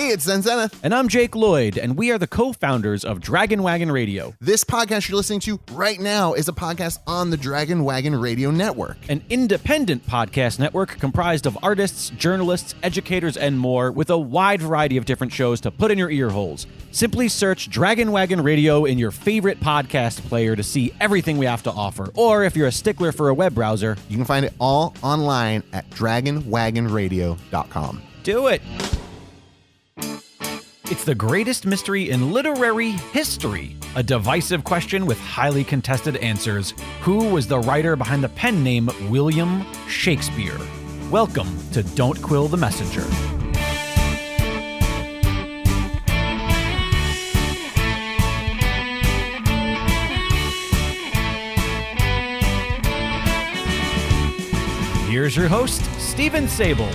Hey, it's Zen Zenith. And I'm Jake Lloyd, and we are the co-founders of Dragon Wagon Radio. This podcast you're listening to right now is a podcast on the Dragon Wagon Radio Network. An independent podcast network comprised of artists, journalists, educators, and more, with a wide variety of different shows to put in your ear holes. Simply search Dragon Wagon Radio in your favorite podcast player to see everything we have to offer. Or if you're a stickler for a web browser, you can find it all online at dragonwagonradio.com. Do it! It's the greatest mystery in literary history. A divisive question with highly contested answers. Who was the writer behind the pen name William Shakespeare? Welcome to Don't Quill the Messenger. Here's your host, Stephen Sable.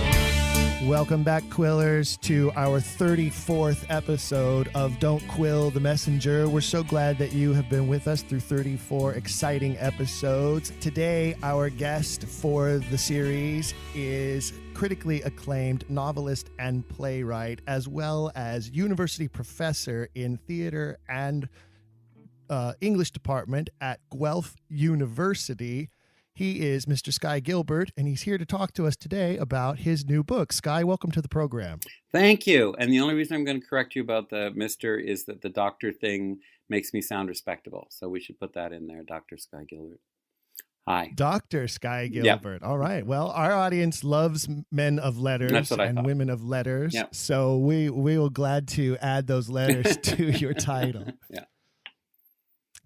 Welcome back, Quillers, to our 34th episode of Don't Quill the Messenger. We're so glad that you have been with us through 34 exciting episodes. Today, our guest for the series is critically acclaimed novelist and playwright, as well as university professor in theater and English department at Guelph University. He is Mr. Sky Gilbert, and he's here to talk to us today about his new book. Sky, welcome to the program. Thank you. And the only reason I'm going to correct you about the Mr. is that the doctor thing makes me sound respectable. So we should put that in there, Dr. Sky Gilbert. Hi. Dr. Sky Gilbert. Yep. All right. Well, our audience loves men of letters and women of letters. Yep. So we will glad to add those letters to your title. Yeah.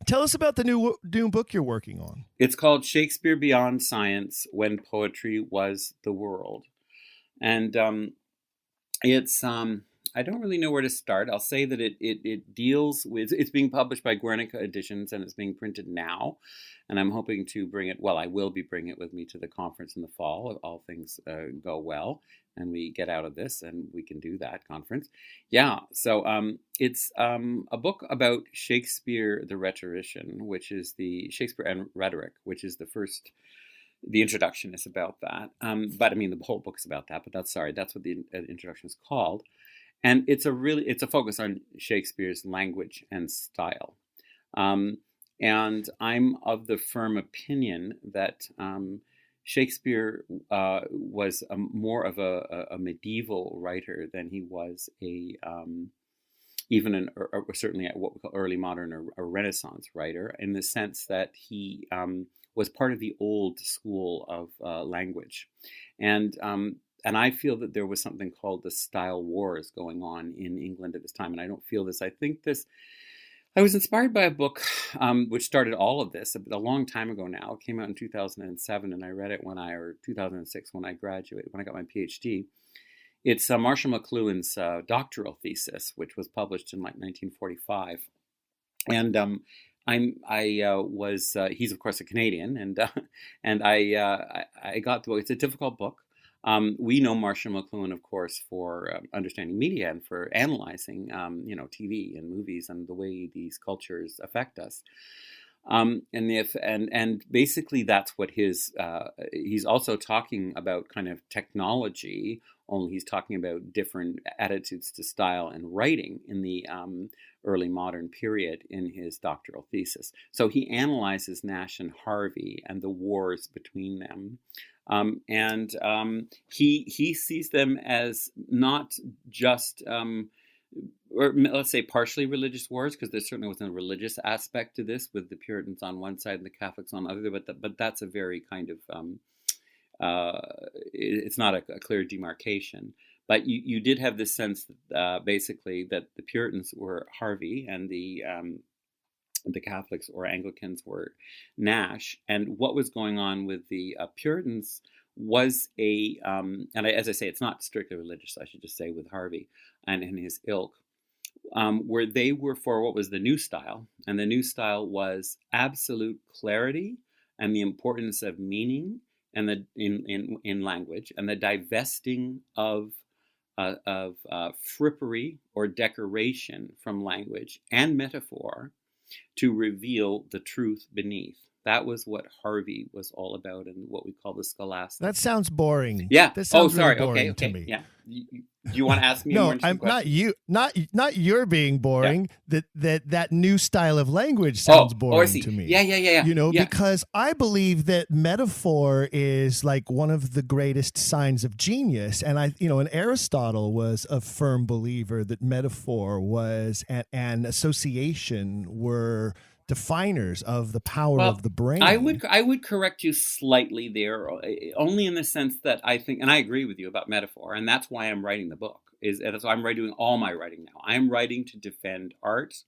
Tell us about the new book you're working on. It's called Shakespeare Beyond Science, When Poetry Was the World. And it's, I don't really know where to start. I'll say that it deals with, it's being published by Guernica Editions and it's being printed now. And I'm hoping to bring it, well, I will be bringing it with me to the conference in the fall if all things go well and we get out of this and we can do that conference. Yeah, so it's a book about Shakespeare the Rhetorician, which is the Shakespeare and Rhetoric, which is the introduction is about that. But I mean, the whole book is about that, but that's what the introduction is called. And it's a focus on Shakespeare's language and style. And I'm of the firm opinion that Shakespeare was more of a medieval writer than he was certainly what we call early modern or Renaissance writer, in the sense that he was part of the old school of language. And I feel that there was something called the style wars going on in England at this time. And I don't feel this. I was inspired by a book which started all of this a long time ago now. It came out in 2007, and I read it 2006 when I graduated, when I got my PhD. It's Marshall McLuhan's doctoral thesis, which was published in like 1945. And he's of course a Canadian, and I got the book. It's a difficult book. We know Marshall McLuhan, of course, for understanding media and for analyzing, TV and movies and the way these cultures affect us. And basically that's what he's also talking about kind of technology, only he's talking about different attitudes to style and writing in the early modern period in his doctoral thesis. So he analyzes Nash and Harvey and the wars between them. He sees them as not just, or let's say partially religious wars, because there certainly wasn't a religious aspect to this with the Puritans on one side and the Catholics on the other, but that's a very kind of, it's not a clear demarcation. But you did have this sense basically that the Puritans were Harvey and the Catholics or Anglicans were Nash. And what was going on with the Puritans was as I say, it's not strictly religious, I should just say, with Harvey and his ilk, where they were for what was the new style. And the new style was absolute clarity and the importance of meaning and in language, and the divesting of frippery or decoration from language and metaphor to reveal the truth beneath. That was what Harvey was all about, and what we call the scholastic. That sounds boring. Yeah. That sounds sorry. really boring Okay. to me. Yeah. Do you want to ask me? No, more I'm question? not you. Not you're being boring. Yeah. That new style of language sounds boring to me. Yeah. Because I believe that metaphor is like one of the greatest signs of genius, and and Aristotle was a firm believer that metaphor was and association were definers of the power of the brain. I would correct you slightly there, only in the sense that I think, and I agree with you about metaphor, and that's why I'm writing the book. That's why I'm doing all my writing now. I'm writing to defend art,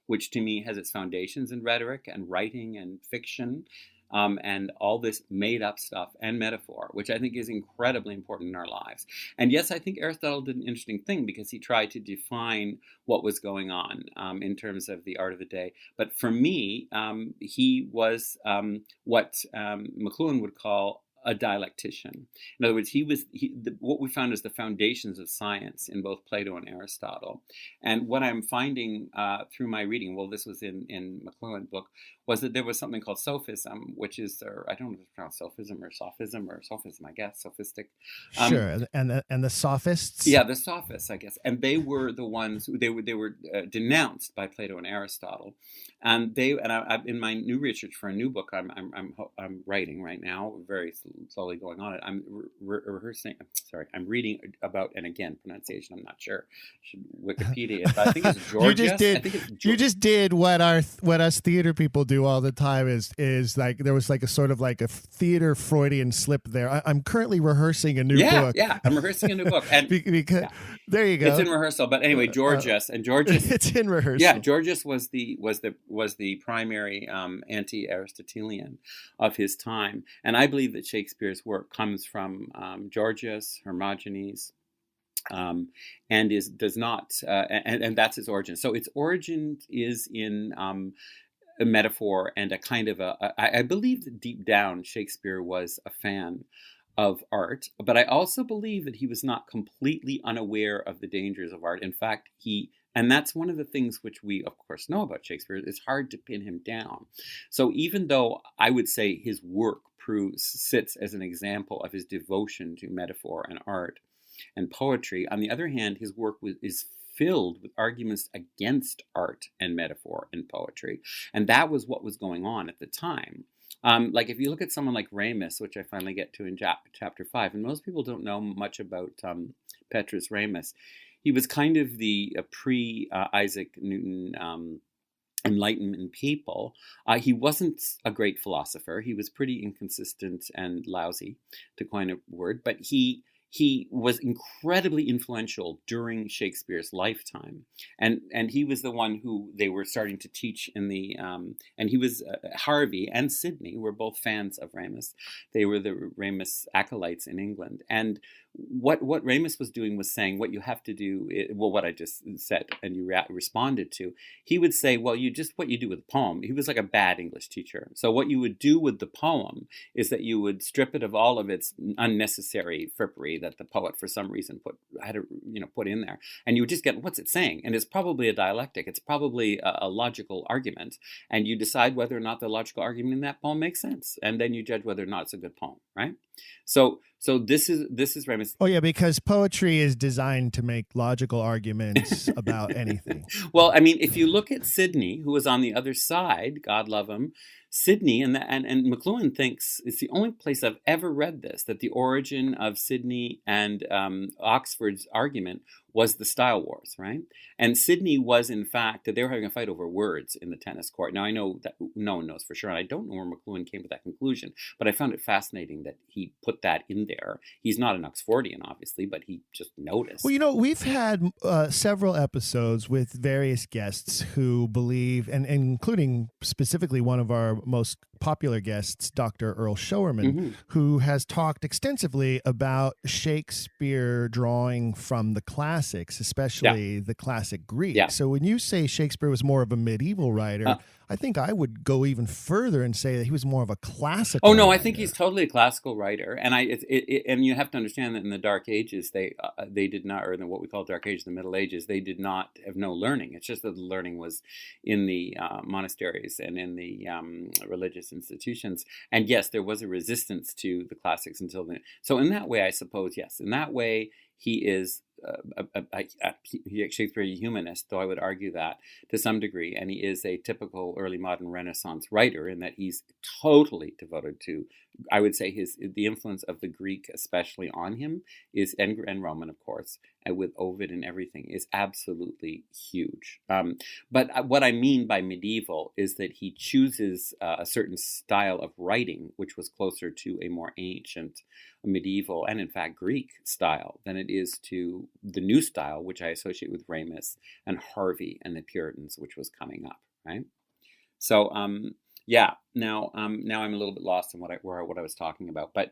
which to me has its foundations in rhetoric and writing and fiction, and all this made-up stuff and metaphor, which I think is incredibly important in our lives. And yes, I think Aristotle did an interesting thing because he tried to define what was going on in terms of the art of the day. But for me, he was what McLuhan would call a dialectician. In other words, what we found is the foundations of science in both Plato and Aristotle. And what I'm finding through my reading, well, this was in McLuhan's book, was that there was something called sophism, which is, I don't know if it's pronounced sophism, I guess, sophistic. Sure, and the sophists? Yeah, the sophists, I guess. And they were the ones who, they were denounced by Plato and Aristotle. And I in my new research for a new book I'm writing right now, very slowly going on it. I'm I'm reading about, and again, pronunciation, I'm not sure. I should Wikipedia it, but I think it's Georgius. You just did what us theater people do all the time is like, there was like a sort of like a theater Freudian slip there. I'm currently rehearsing a new book. Yeah, I'm rehearsing a new book. And because, there you go. It's in rehearsal. But anyway, Georgius. It's in rehearsal. Yeah, Georgius was the primary anti-Aristotelian of his time. And I believe that Shakespeare's work comes from Georgius, Hermogenes, and that's its origin. So its origin is in a metaphor and a kind of I believe that deep down Shakespeare was a fan of art, but I also believe that he was not completely unaware of the dangers of art. In fact, and that's one of the things which we, of course, know about Shakespeare. It's hard to pin him down. So even though I would say his work sits as an example of his devotion to metaphor and art and poetry, on the other hand, his work is filled with arguments against art and metaphor and poetry. And that was what was going on at the time. Like if you look at someone like Ramus, which I finally get to in chapter 5, and most people don't know much about Petrus Ramus. He was kind of the pre-Isaac Newton Enlightenment people. He wasn't a great philosopher. He was pretty inconsistent and lousy, to coin a word, but he was incredibly influential during Shakespeare's lifetime. And he was the one who they were starting to teach in the, and he was, Harvey and Sidney were both fans of Ramus. They were the Ramus acolytes in England. And what Ramus was doing was saying, what you have to do, what I just said and you responded to, he would say, well, what you do with the poem. He was like a bad English teacher. So what you would do with the poem is that you would strip it of all of its unnecessary frippery that the poet for some reason put in there, and you would just get, what's it saying? And it's probably a dialectic. It's probably a logical argument, and you decide whether or not the logical argument in that poem makes sense, and then you judge whether or not it's a good poem, right? So this is Ramus. Oh yeah, because poetry is designed to make logical arguments about anything. Well, I mean, if you look at Sidney, who was on the other side, God love him, Sidney, and McLuhan thinks it's the only place I've ever read this, that the origin of Sidney and Oxford's argument was the style wars, right? And Sidney was, in fact, that they were having a fight over words in the tennis court. Now, I know that no one knows for sure, and I don't know where McLuhan came to that conclusion, but I found it fascinating that he put that in there. He's not an Oxfordian, obviously, but he just noticed. Well, we've had several episodes with various guests who believe, and including specifically one of our most popular guests, Dr. Earl Showerman, who has talked extensively about Shakespeare drawing from the classics classics, especially the classic Greek. Yeah. So when you say Shakespeare was more of a medieval writer, I think I would go even further and say that he was more of a classical. Oh no, writer. I think he's totally a classical writer, and and you have to understand that in the Dark Ages they did not, or in what we call Dark Ages, the Middle Ages, they did not have no learning. It's just that the learning was in the monasteries and in the religious institutions. And yes, there was a resistance to the classics until then. So in that way, I suppose yes. In that way, he is Shakespeare a humanist, though I would argue that to some degree, and he is a typical early modern Renaissance writer in that he's totally devoted to, I would say, the influence of the Greek, especially on him, is and Roman, of course, and with Ovid and everything, is absolutely huge. But what I mean by medieval is that he chooses a certain style of writing, which was closer to a more ancient medieval and in fact Greek style than it is to the new style, which I associate with Ramus and Harvey and the Puritans, which was coming up, right? So now I'm a little bit lost in what I was talking about, but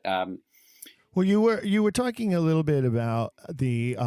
well, you were talking a little bit about the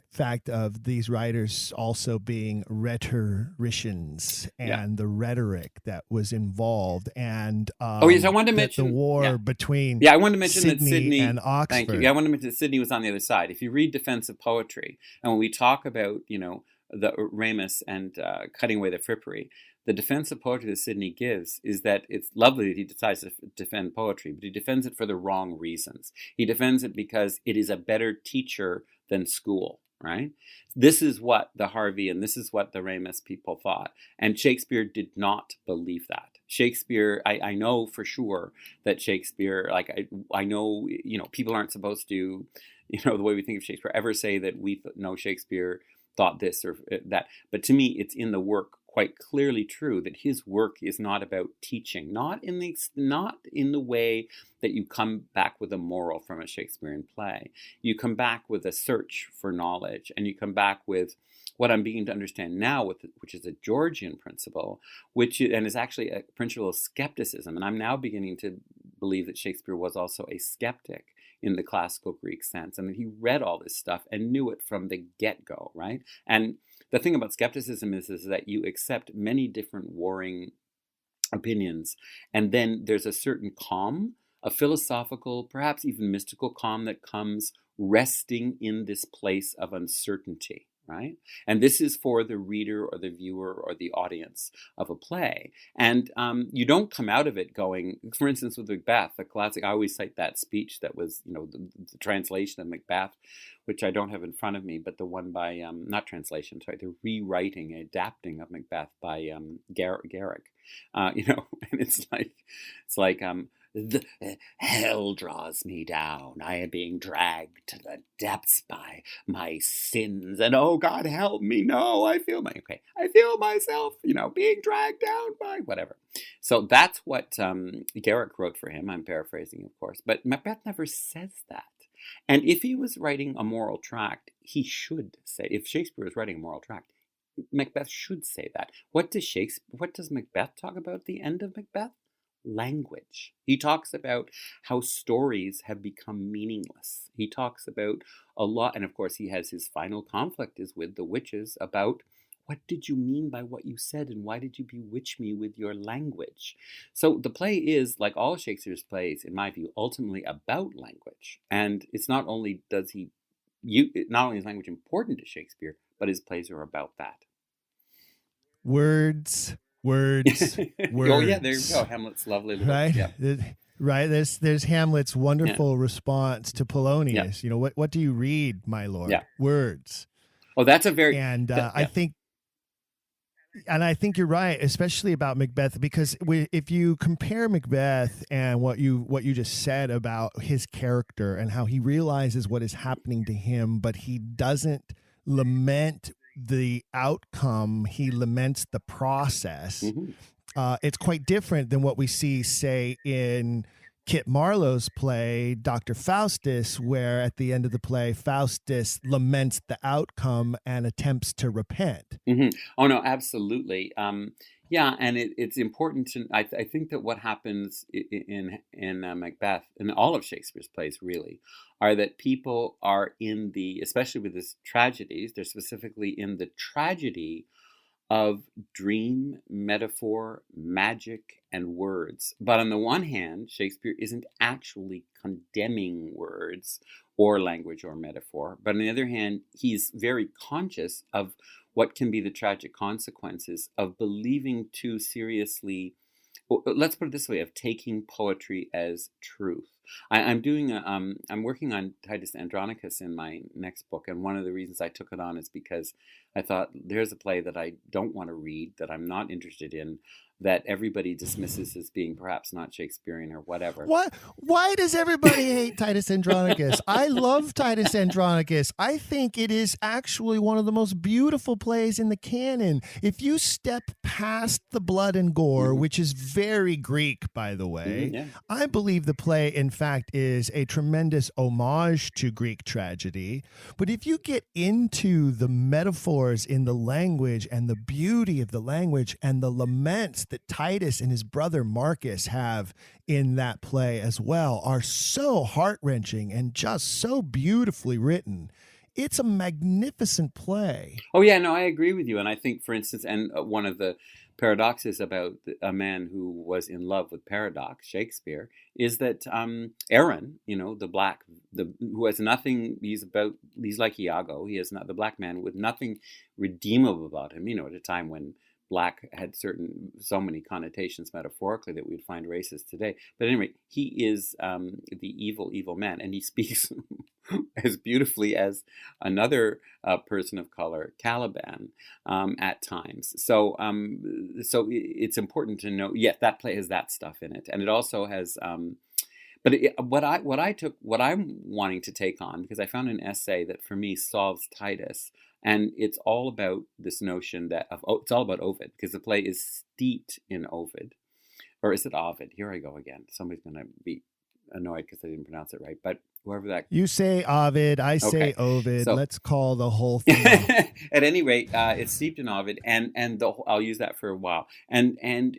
fact of these writers also being rhetoricians and the rhetoric that was involved, and yes, I wanted to mention the war between I wanted to mention Sydney that Sydney and Oxford. Thank you. Yeah, I wanted to mention that Sydney was on the other side. If you read defensive poetry, and when we talk about the Ramus and cutting away the frippery, the defensive poetry that Sydney gives is that it's lovely that he decides to defend poetry, but he defends it for the wrong reasons. He defends it because it is a better teacher than school, right? This is what the Harvey and this is what the Ramus people thought. And Shakespeare did not believe that. Shakespeare, I know for sure that Shakespeare, like I know, people aren't supposed to, the way we think of Shakespeare, ever say that we know Shakespeare thought this or that. But to me, it's in the work quite clearly true that his work is not about teaching, not in the way that you come back with a moral from a Shakespearean play. You come back with a search for knowledge, and you come back with what I'm beginning to understand now, which is a Georgian principle, and is actually a principle of skepticism. And I'm now beginning to believe that Shakespeare was also a skeptic in the classical Greek sense, and that he read all this stuff and knew it from the get-go, right? And the thing about skepticism is that you accept many different warring opinions, and then there's a certain calm, a philosophical, perhaps even mystical calm that comes resting in this place of uncertainty, right? And this is for the reader or the viewer or the audience of a play. And you don't come out of it going, for instance, with Macbeth, a classic, I always cite that speech that was, the translation of Macbeth, which I don't have in front of me, but the one by, not translation, sorry, the rewriting, adapting of Macbeth by Garrick, and it's like, the hell draws me down. I am being dragged to the depths by my sins, and oh God, help me! No, I feel myself, being dragged down by whatever. So that's what Garrick wrote for him. I'm paraphrasing, of course, but Macbeth never says that. And if he was writing a moral tract, he should say. If Shakespeare was writing a moral tract, Macbeth should say that. What does Macbeth talk about at the end of Macbeth? Language. He talks about how stories have become meaningless. He talks about a lot, and of course he has his final conflict is with the witches about what did you mean by what you said, and why did you bewitch me with your language? So the play is, like all Shakespeare's plays, in my view, ultimately about language. And it's not only is language important to Shakespeare, but his plays are about that. Words. Oh yeah, there you go. Hamlet's lovely little, right. Yeah. Right. There's Hamlet's wonderful response to Polonius. Yeah. What do you read, my lord? Yeah. Words. Oh, that's a very I think you're right, especially about Macbeth, because if you compare Macbeth and what you just said about his character and how he realizes what is happening to him, but he doesn't lament the outcome, he laments the process. Mm-hmm. It's quite different than what we see, say, in Kit Marlowe's play, Dr. Faustus, where at the end of the play, Faustus laments the outcome and attempts to repent. Mm-hmm. Oh no, absolutely. Yeah, and it's important to. I think that what happens in Macbeth, in all of Shakespeare's plays, really, are that people are in the, especially with his tragedies, they're specifically in the tragedy of dream, metaphor, magic, and words. But on the one hand, Shakespeare isn't actually condemning words or language or metaphor. But on the other hand, he's very conscious of what can be the tragic consequences of believing too seriously. Let's put it this way: of taking poetry as truth. I'm working on Titus Andronicus in my next book, and one of the reasons I took it on is because I thought there's a play that I don't want to read, that I'm not interested in, that everybody dismisses as being perhaps not Shakespearean or whatever. Why does everybody hate Titus Andronicus? I love Titus Andronicus. I think it is actually one of the most beautiful plays in the canon. If you step past the blood and gore, which is very Greek, by the way, I believe the play, in fact, is a tremendous homage to Greek tragedy. But if you get into the metaphors in the language and the beauty of the language and the laments that Titus and his brother Marcus have in that play as well, are so heart-wrenching and just so beautifully written. It's a magnificent play. Oh yeah, no, I agree with you. And I think, for instance, and one of the paradoxes about a man who was in love with paradox, Shakespeare, is that Aaron, who has nothing, he's like Iago, he has not, the black man with nothing redeemable about him, at a time when black had so many connotations metaphorically that we'd find racist today. But anyway, he is the evil man, and he speaks as beautifully as another person of color, Caliban, at times. So it's important to know. Yes, that play has that stuff in it, and it also has. What I'm wanting to take on, because I found an essay that for me solves Titus. And it's all about this notion it's all about Ovid, because the play is steeped in Ovid. Or is it Ovid? Here I go again. Somebody's going to be annoyed because I didn't pronounce it right. But whoever that... You say Ovid, I say Ovid. So, let's call the whole thing. At any rate, it's steeped in Ovid, and I'll use that for a while. And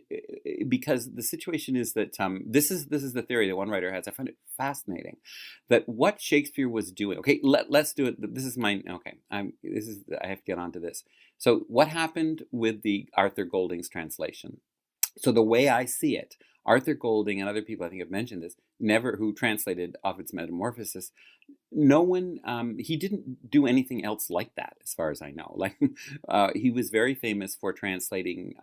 because the situation is that this is the theory that one writer has. I find it fascinating that what Shakespeare was doing. Okay, let's do it. This is mine. Okay, I have to get onto this. So what happened with the Arthur Golding's translation? So the way I see it, Arthur Golding and other people, I think have mentioned this, who translated Ovid's Metamorphosis, no one, he didn't do anything else like that, as far as I know. Like, he was very famous for translating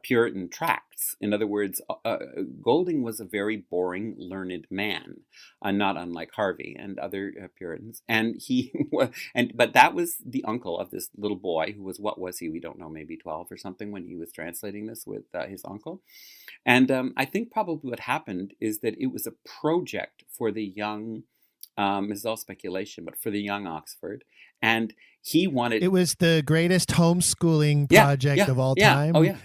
Puritan tracts. In other words, Golding was a very boring, learned man, not unlike Harvey and other Puritans. And but that was the uncle of this little boy who was, what was he? We don't know, maybe 12 or something when he was translating this with his uncle. And I think probably what happened is that it was a project for the young, this is all speculation, but for the young Oxford. And he wanted... It was the greatest homeschooling project of all time. Oh, yeah.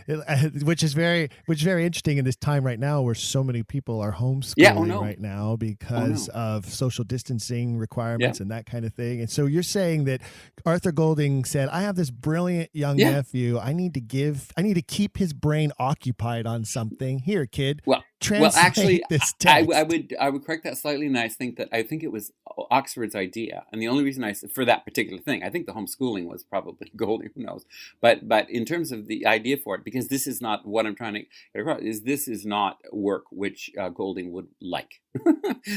Which is very interesting in this time right now where so many people are homeschooling right now because of social distancing requirements and that kind of thing. And so you're saying that Arthur Golding said, I have this brilliant young nephew. I need to keep his brain occupied on something. Here, kid. Translate this text. I would correct that slightly, and I think it was Oxford's idea. And the only reason for that particular thing, I think the homeschooling was probably Golding, who knows. But in terms of the idea for it, because this is not what I'm trying to get across, this is not work which Golding would like.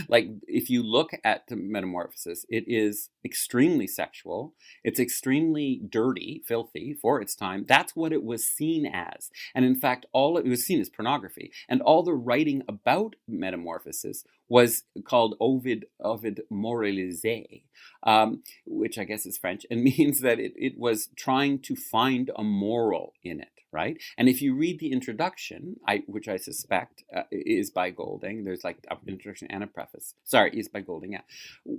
Like, if you look at the Metamorphosis, it is extremely sexual. It's extremely dirty, filthy for its time. That's what it was seen as. And in fact, it was seen as pornography. And all the writing about Metamorphosis was called Ovid moralisé, which I guess is French, and means that it was trying to find a moral in it, right? And if you read the introduction, which I suspect is by Golding, there's like an introduction and a preface. Sorry, is by Golding, yeah.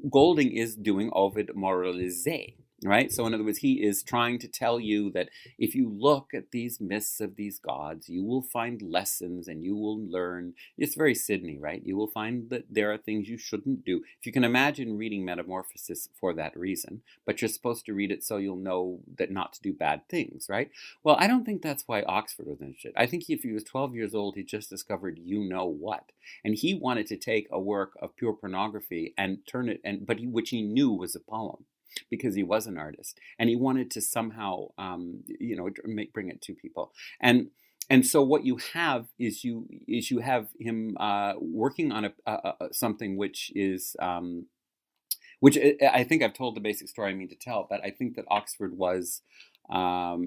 Golding is doing Ovid moralisé. right? So in other words, he is trying to tell you that if you look at these myths of these gods, you will find lessons and you will learn. It's very Sydney, right? You will find that there are things you shouldn't do. If you can imagine reading Metamorphosis for that reason, but you're supposed to read it so you'll know that not to do bad things, right? Well, I don't think that's why Oxford was interested. I think if he was 12 years old, he just discovered you know what. And he wanted to take a work of pure pornography and turn it, which he knew was a poem, because he was an artist, and he wanted to somehow, bring it to people. And so what you have is you have him working on something which is which I think I've told the basic story I mean to tell, but I think that Oxford was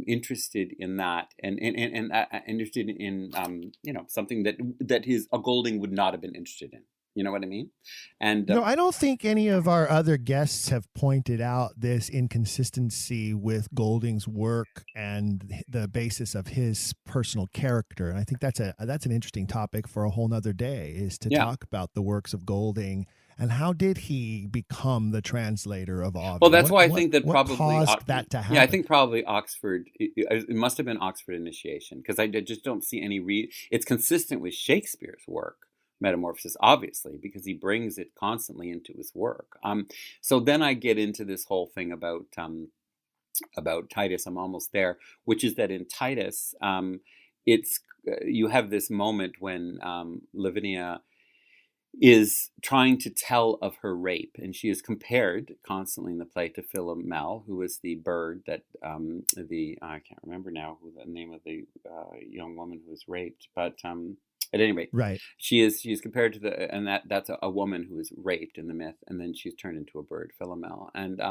interested in that and interested in something that a Golding would not have been interested in. You know what I mean? And no, I don't think any of our other guests have pointed out this inconsistency with Golding's work and the basis of his personal character. And I think that's an interesting topic for a whole nother day, is to talk about the works of Golding and how did he become the translator of Ovid. Well, that's why I think that probably caused that to happen. Yeah, I think probably Oxford. It must have been Oxford initiation, because I just don't see any It's consistent with Shakespeare's work, Metamorphosis, obviously, because he brings it constantly into his work. So then I get into this whole thing about Titus. I'm almost there, which is that in Titus, you have this moment when Lavinia is trying to tell of her rape, and she is compared constantly in the play to Philomel, who is the bird that I can't remember now who the name of the young woman who was raped, but at any rate, right, she is compared to that's a woman who is raped in the myth, and then she's turned into a bird, Philomel. And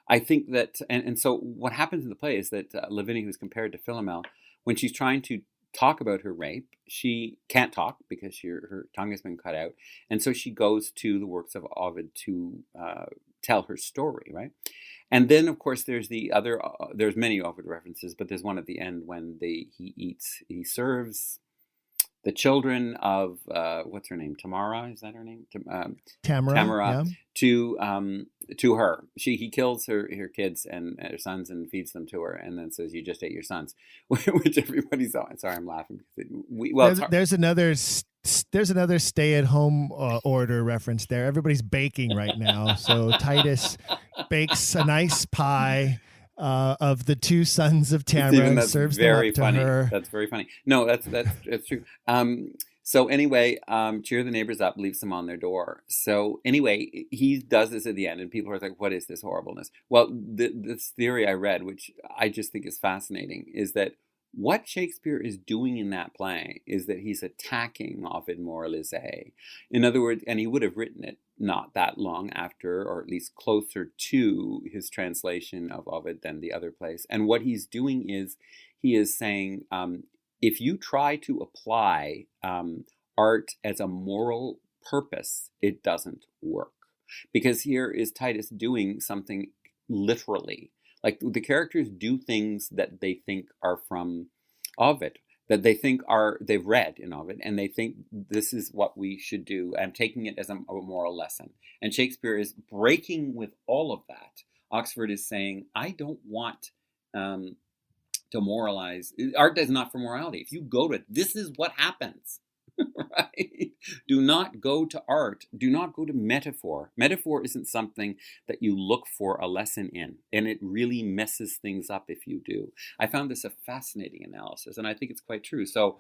I think that, and so what happens in the play is that Lavinia, who's compared to Philomel, when she's trying to talk about her rape, she can't talk because her tongue has been cut out, and so she goes to the works of Ovid to tell her story, right? And then, of course, there's there's many Ovid references, but there's one at the end when he serves the children of what's her name? Tamara, is that her name? Tamara. Yeah. To her. He kills her kids and her sons and feeds them to her, and then says, "You just ate your sons," which everybody saw. Sorry, I'm laughing. There's another stay-at-home order reference there. Everybody's baking right now, so Titus bakes a nice pie of the two sons of Tamara and serves them up to her. That's very funny. No, that's true. So anyway, cheer the neighbors up, leaves them on their door. So anyway, he does this at the end, and people are like, what is this horribleness? Well, this theory I read, which I just think is fascinating, is that what Shakespeare is doing in that play is that he's attacking Ovid moralisé. In other words, and he would have written it not that long after, or at least closer to his translation of Ovid than the other plays. And what he's doing is he is saying, if you try to apply art as a moral purpose, it doesn't work. Because here is Titus doing something literally. Like, the characters do things that they think are from Ovid, that they think they've read in Ovid, and they think this is what we should do, and taking it as a moral lesson. And Shakespeare is breaking with all of that. Oxford is saying, I don't want to moralize. Art is not for morality. If you go to it, this is what happens. Right? Do not go to art. Do not go to metaphor. Metaphor isn't something that you look for a lesson in, and it really messes things up if you do. I found this a fascinating analysis, and I think it's quite true. So,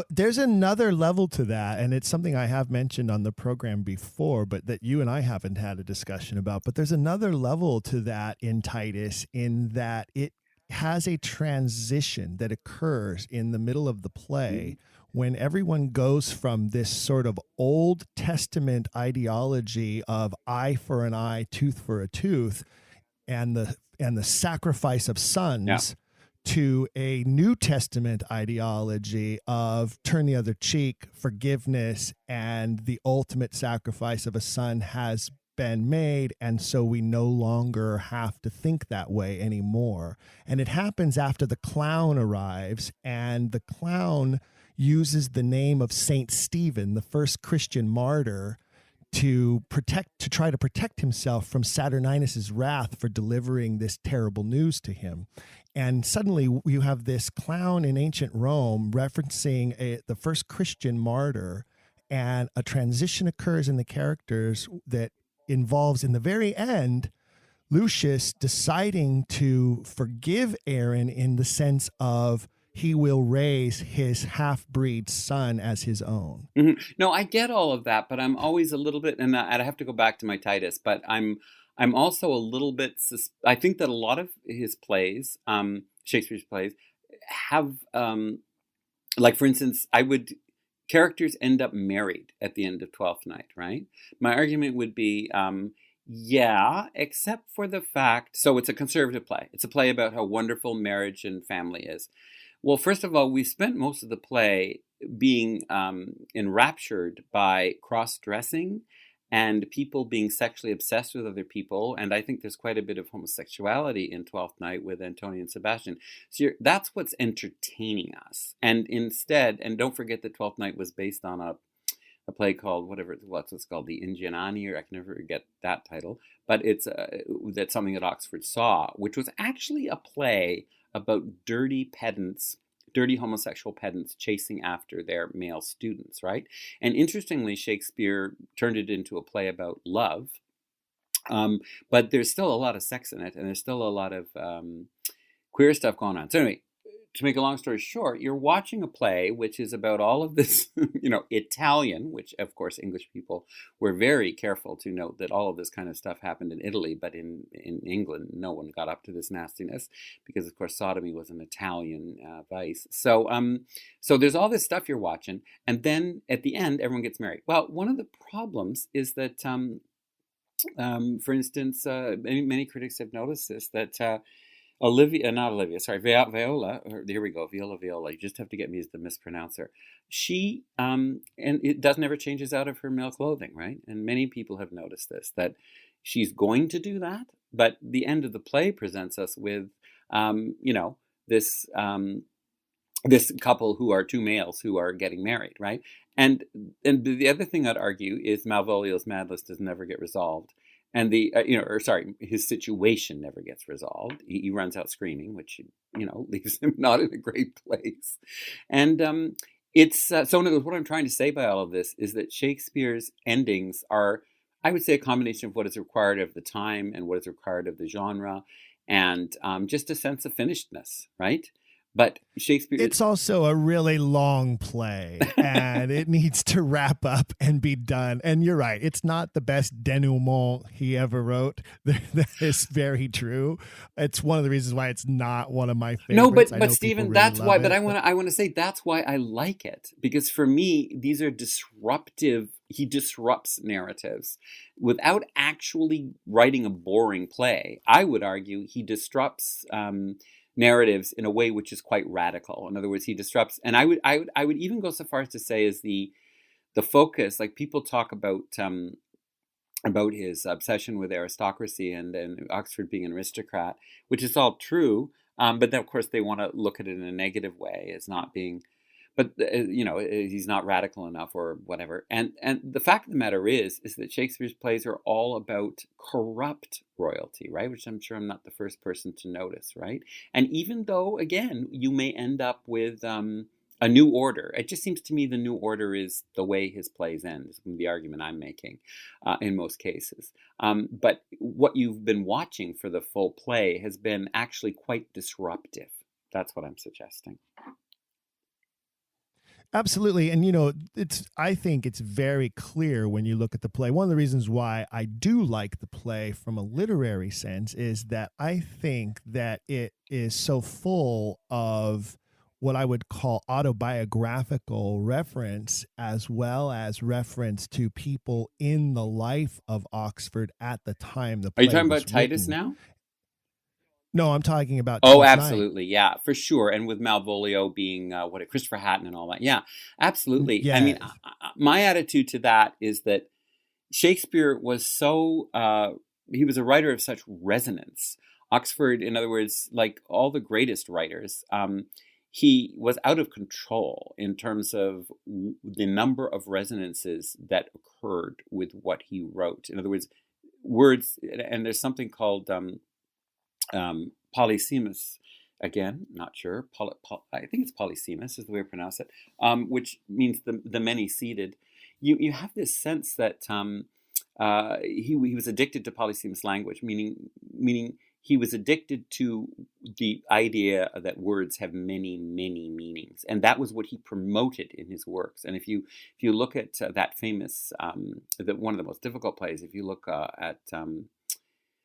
there's another level to that, and it's something I have mentioned on the program before, but that you and I haven't had a discussion about. But there's another level to that in Titus, in that it has a transition that occurs in the middle of the play when everyone goes from this sort of Old Testament ideology of eye for an eye, tooth for a tooth, and the sacrifice of sons to a New Testament ideology of turn the other cheek, forgiveness, and the ultimate sacrifice of a son has been made, and so we no longer have to think that way anymore. And it happens after the clown arrives, and the clown uses the name of Saint Stephen, the first Christian martyr, to try to protect himself from Saturninus's wrath for delivering this terrible news to him. And suddenly you have this clown in ancient Rome referencing the first Christian martyr, and a transition occurs in the characters that involves, in the very end, Lucius deciding to forgive Aaron in the sense of he will raise his half-breed son as his own. Mm-hmm. No, I get all of that, but I'm always a little bit, and I have to go back to my Titus, but I'm also a little bit, I think that a lot of his plays, Shakespeare's plays, have, like for instance, characters end up married at the end of Twelfth Night, right? My argument would be, yeah, except for the fact, so it's a conservative play. It's a play about how wonderful marriage and family is. Well, first of all, we spent most of the play being enraptured by cross-dressing and people being sexually obsessed with other people. And I think there's quite a bit of homosexuality in Twelfth Night with Antonio and Sebastian. So that's what's entertaining us. And instead, and don't forget that Twelfth Night was based on a play called what's called, the Indianani, or I can never get that title, but that's something that Oxford saw, which was actually a play about dirty homosexual pedants chasing after their male students, right? And interestingly, Shakespeare turned it into a play about love, but there's still a lot of sex in it, and there's still a lot of queer stuff going on. So anyway, to make a long story short, you're watching a play which is about all of this, Italian, which of course English people were very careful to note that all of this kind of stuff happened in Italy, but in England, no one got up to this nastiness because of course sodomy was an Italian vice. So there's all this stuff you're watching, and then at the end, everyone gets married. Well, one of the problems is that, for instance, many critics have noticed this, that Viola, here we go, Viola, you just have to get me as the mispronouncer. She, and it never changes out of her male clothing, right? And many people have noticed this, that she's going to do that, but the end of the play presents us with, this couple who are two males who are getting married, right? And the other thing I'd argue is Malvolio's mad list does never get resolved. And his situation never gets resolved. He runs out screaming, which, leaves him not in a great place. And it's, so in other words, what I'm trying to say by all of this is that Shakespeare's endings are, I would say, a combination of what is required of the time and what is required of the genre, and just a sense of finishedness, right? But Shakespeare... It's also a really long play, and it needs to wrap up and be done. And you're right. It's not the best denouement he ever wrote. That is very true. It's one of the reasons why it's not one of my favorites. No, but Stephen, really that's why... But I want to say that's why I like it. Because for me, these are disruptive... He disrupts narratives. Without actually writing a boring play, I would argue he disrupts... narratives in a way which is quite radical. In other words, he disrupts, and I would even go so far as to say is the focus. Like people talk about his obsession with aristocracy and Oxford being an aristocrat, which is all true. But then of course they want to look at it in a negative way as not being. But he's not radical enough or whatever. And the fact of the matter is that Shakespeare's plays are all about corrupt royalty, right? Which I'm sure I'm not the first person to notice, right? And even though, again, you may end up with a new order, it just seems to me the new order is the way his plays end, is the argument I'm making in most cases. But what you've been watching for the full play has been actually quite disruptive. That's what I'm suggesting. Absolutely. And, I think it's very clear when you look at the play. One of the reasons why I do like the play from a literary sense is that I think that it is so full of what I would call autobiographical reference, as well as reference to people in the life of Oxford at the time the play was written. Are you talking about Titus now? No, I'm talking about... Oh, absolutely. Yeah, for sure. And with Malvolio being Christopher Hatton and all that. Yeah, absolutely. Yeah. I mean, my attitude to that is that Shakespeare was he was a writer of such resonance. Oxford, in other words, like all the greatest writers, he was out of control in terms of the number of resonances that occurred with what he wrote. In other words, words, and there's something called polysemous. Again, not sure. I think it's polysemous is the way I pronounce it, which means the many-seeded. You have this sense that he was addicted to polysemous language, meaning he was addicted to the idea that words have many, many meanings, and that was what he promoted in his works. And if you look at that famous, one of the most difficult plays, if you look at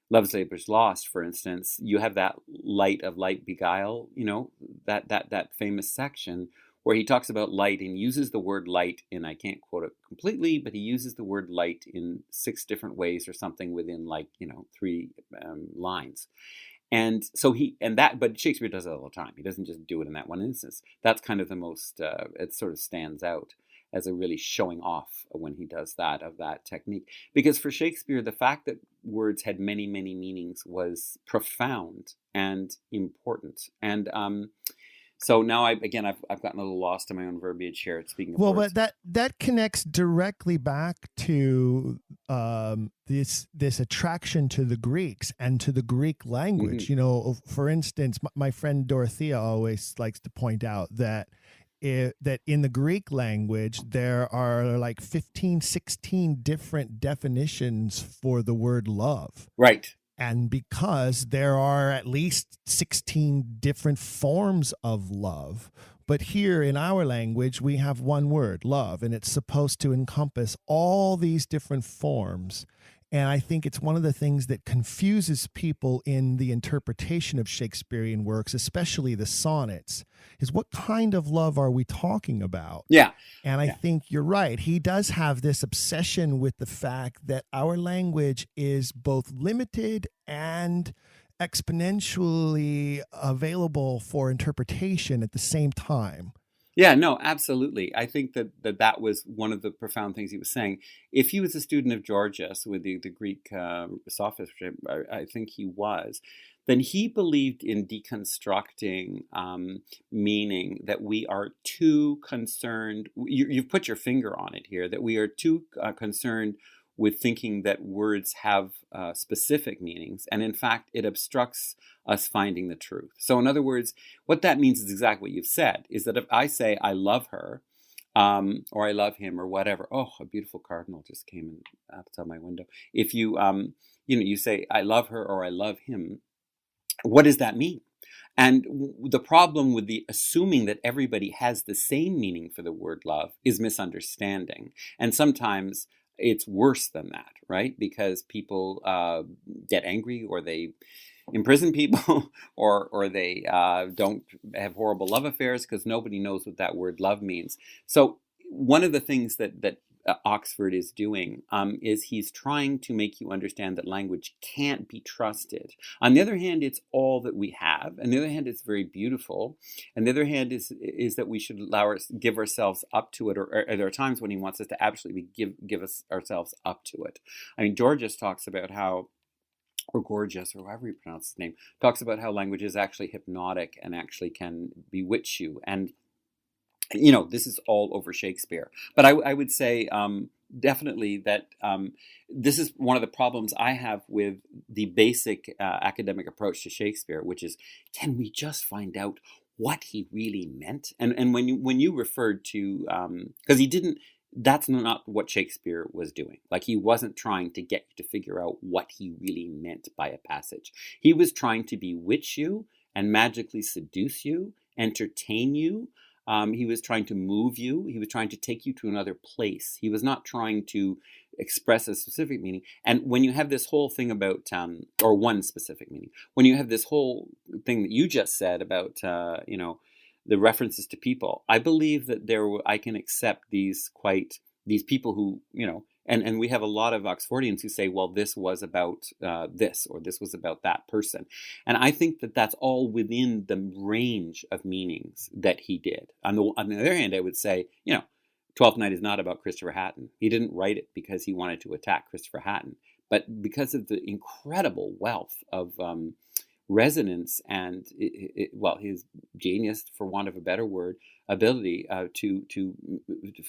Love's Labour's Lost, for instance, you have that light of light beguile, that famous section where he talks about light and uses the word light in, I can't quote it completely, but he uses the word light in 6 different ways or something within 3 lines. And so but Shakespeare does it all the time. He doesn't just do it in that one instance. That's kind of the most, it sort of stands out as a really showing off when he does that, of that technique. Because for Shakespeare, the fact that words had many, many meanings was profound and important. And so now I've gotten a little lost in my own verbiage here. Speaking of words. But that connects directly back to this attraction to the Greeks and to the Greek language. Mm-hmm. For instance, my friend Dorothea always likes to point out that in the Greek language, there are like 15, 16 different definitions for the word love. Right. And because there are at least 16 different forms of love, but here in our language, we have one word, love, and it's supposed to encompass all these different forms. And I think it's one of the things that confuses people in the interpretation of Shakespearean works, especially the sonnets, is what kind of love are we talking about? Yeah. And I think you're right. He does have this obsession with the fact that our language is both limited and exponentially available for interpretation at the same time. Yeah, no, absolutely. I think that was one of the profound things he was saying. If he was a student of Georgius with the Greek sophistry, I think he was, then he believed in deconstructing meaning, that we are too concerned. You've put your finger on it here, that we are too concerned with thinking that words have specific meanings. And in fact, it obstructs us finding the truth. So in other words, what that means is exactly what you've said, is that if I say I love her, or I love him, or whatever, oh, a beautiful cardinal just came outside my window. If you, you say I love her or I love him, what does that mean? And the problem with the assuming that everybody has the same meaning for the word love is misunderstanding. And sometimes it's worse than that, right? Because people get angry, or they imprison people, or they don't have horrible love affairs because nobody knows what that word love means. So one of the things that Oxford is doing is he's trying to make you understand that language can't be trusted. On the other hand, it's all that we have. On the other hand, it's very beautiful. And the other hand is that we should give ourselves up to it, or there are times when he wants us to absolutely give ourselves up to it. I mean, Georgius talks about how, or Gorgias, or however you pronounce his name, talks about how language is actually hypnotic and actually can bewitch you. And this is all over Shakespeare. But I would say definitely that this is one of the problems I have with the basic academic approach to Shakespeare, which is, can we just find out what he really meant? And when you referred to, because he didn't, that's not what Shakespeare was doing. Like, he wasn't trying to get you to figure out what he really meant by a passage. He was trying to bewitch you and magically seduce you, entertain you. He was trying to move you. He was trying to take you to another place. He was not trying to express a specific meaning. And when you have this whole thing about, or one specific meaning, when you have this whole thing that you just said about, the references to people, I believe that I can accept these people who, and we have a lot of Oxfordians who say, well, this was about this, or this was about that person. And I think that that's all within the range of meanings that he did. On the other hand, I would say, Twelfth Night is not about Christopher Hatton. He didn't write it because he wanted to attack Christopher Hatton, but because of the incredible wealth of resonance and his genius, for want of a better word, ability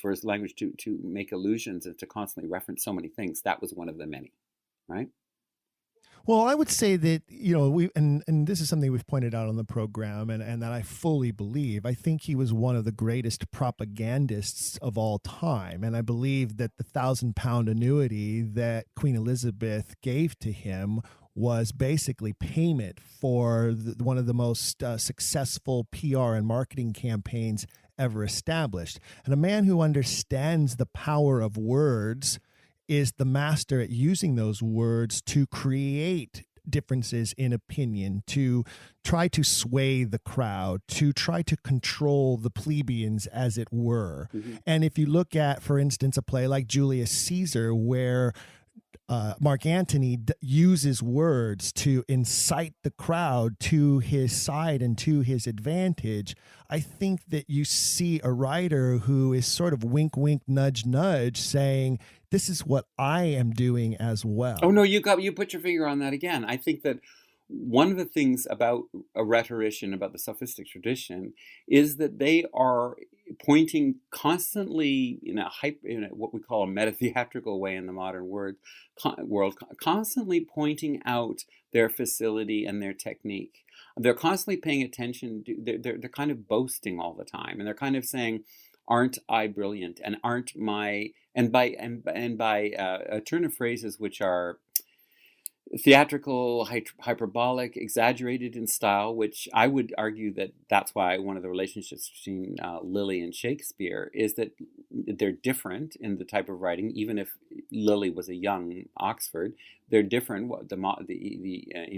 for his language to make allusions and to constantly reference so many things. That was one of the many, right? Well, I would say that, and this is something we've pointed out on the program and that I fully believe. I think he was one of the greatest propagandists of all time. And I believe that the 1,000-pound annuity that Queen Elizabeth gave to him was basically payment for one of the most successful PR and marketing campaigns ever established. And a man who understands the power of words is the master at using those words to create differences in opinion, to try to sway the crowd, to try to control the plebeians, as it were. Mm-hmm. And if you look at, for instance, a play like Julius Caesar, where Mark Antony uses words to incite the crowd to his side and to his advantage, I think that you see a writer who is sort of wink, wink, nudge, nudge, saying, this is what I am doing as well. Oh, no, you put your finger on that again. I think that one of the things about a rhetorician, about the sophistic tradition, is that they are pointing constantly in what we call a meta-theatrical way in the modern world, constantly pointing out their facility and their technique. They're constantly paying attention. They're kind of boasting all the time, and they're kind of saying, "Aren't I brilliant?" and "Aren't my..." and by a turn of phrases which are theatrical, hyperbolic, exaggerated in style, which I would argue that that's why one of the relationships between Lily and Shakespeare is that they're different in the type of writing. Even if Lily was a young Oxford, they're different. The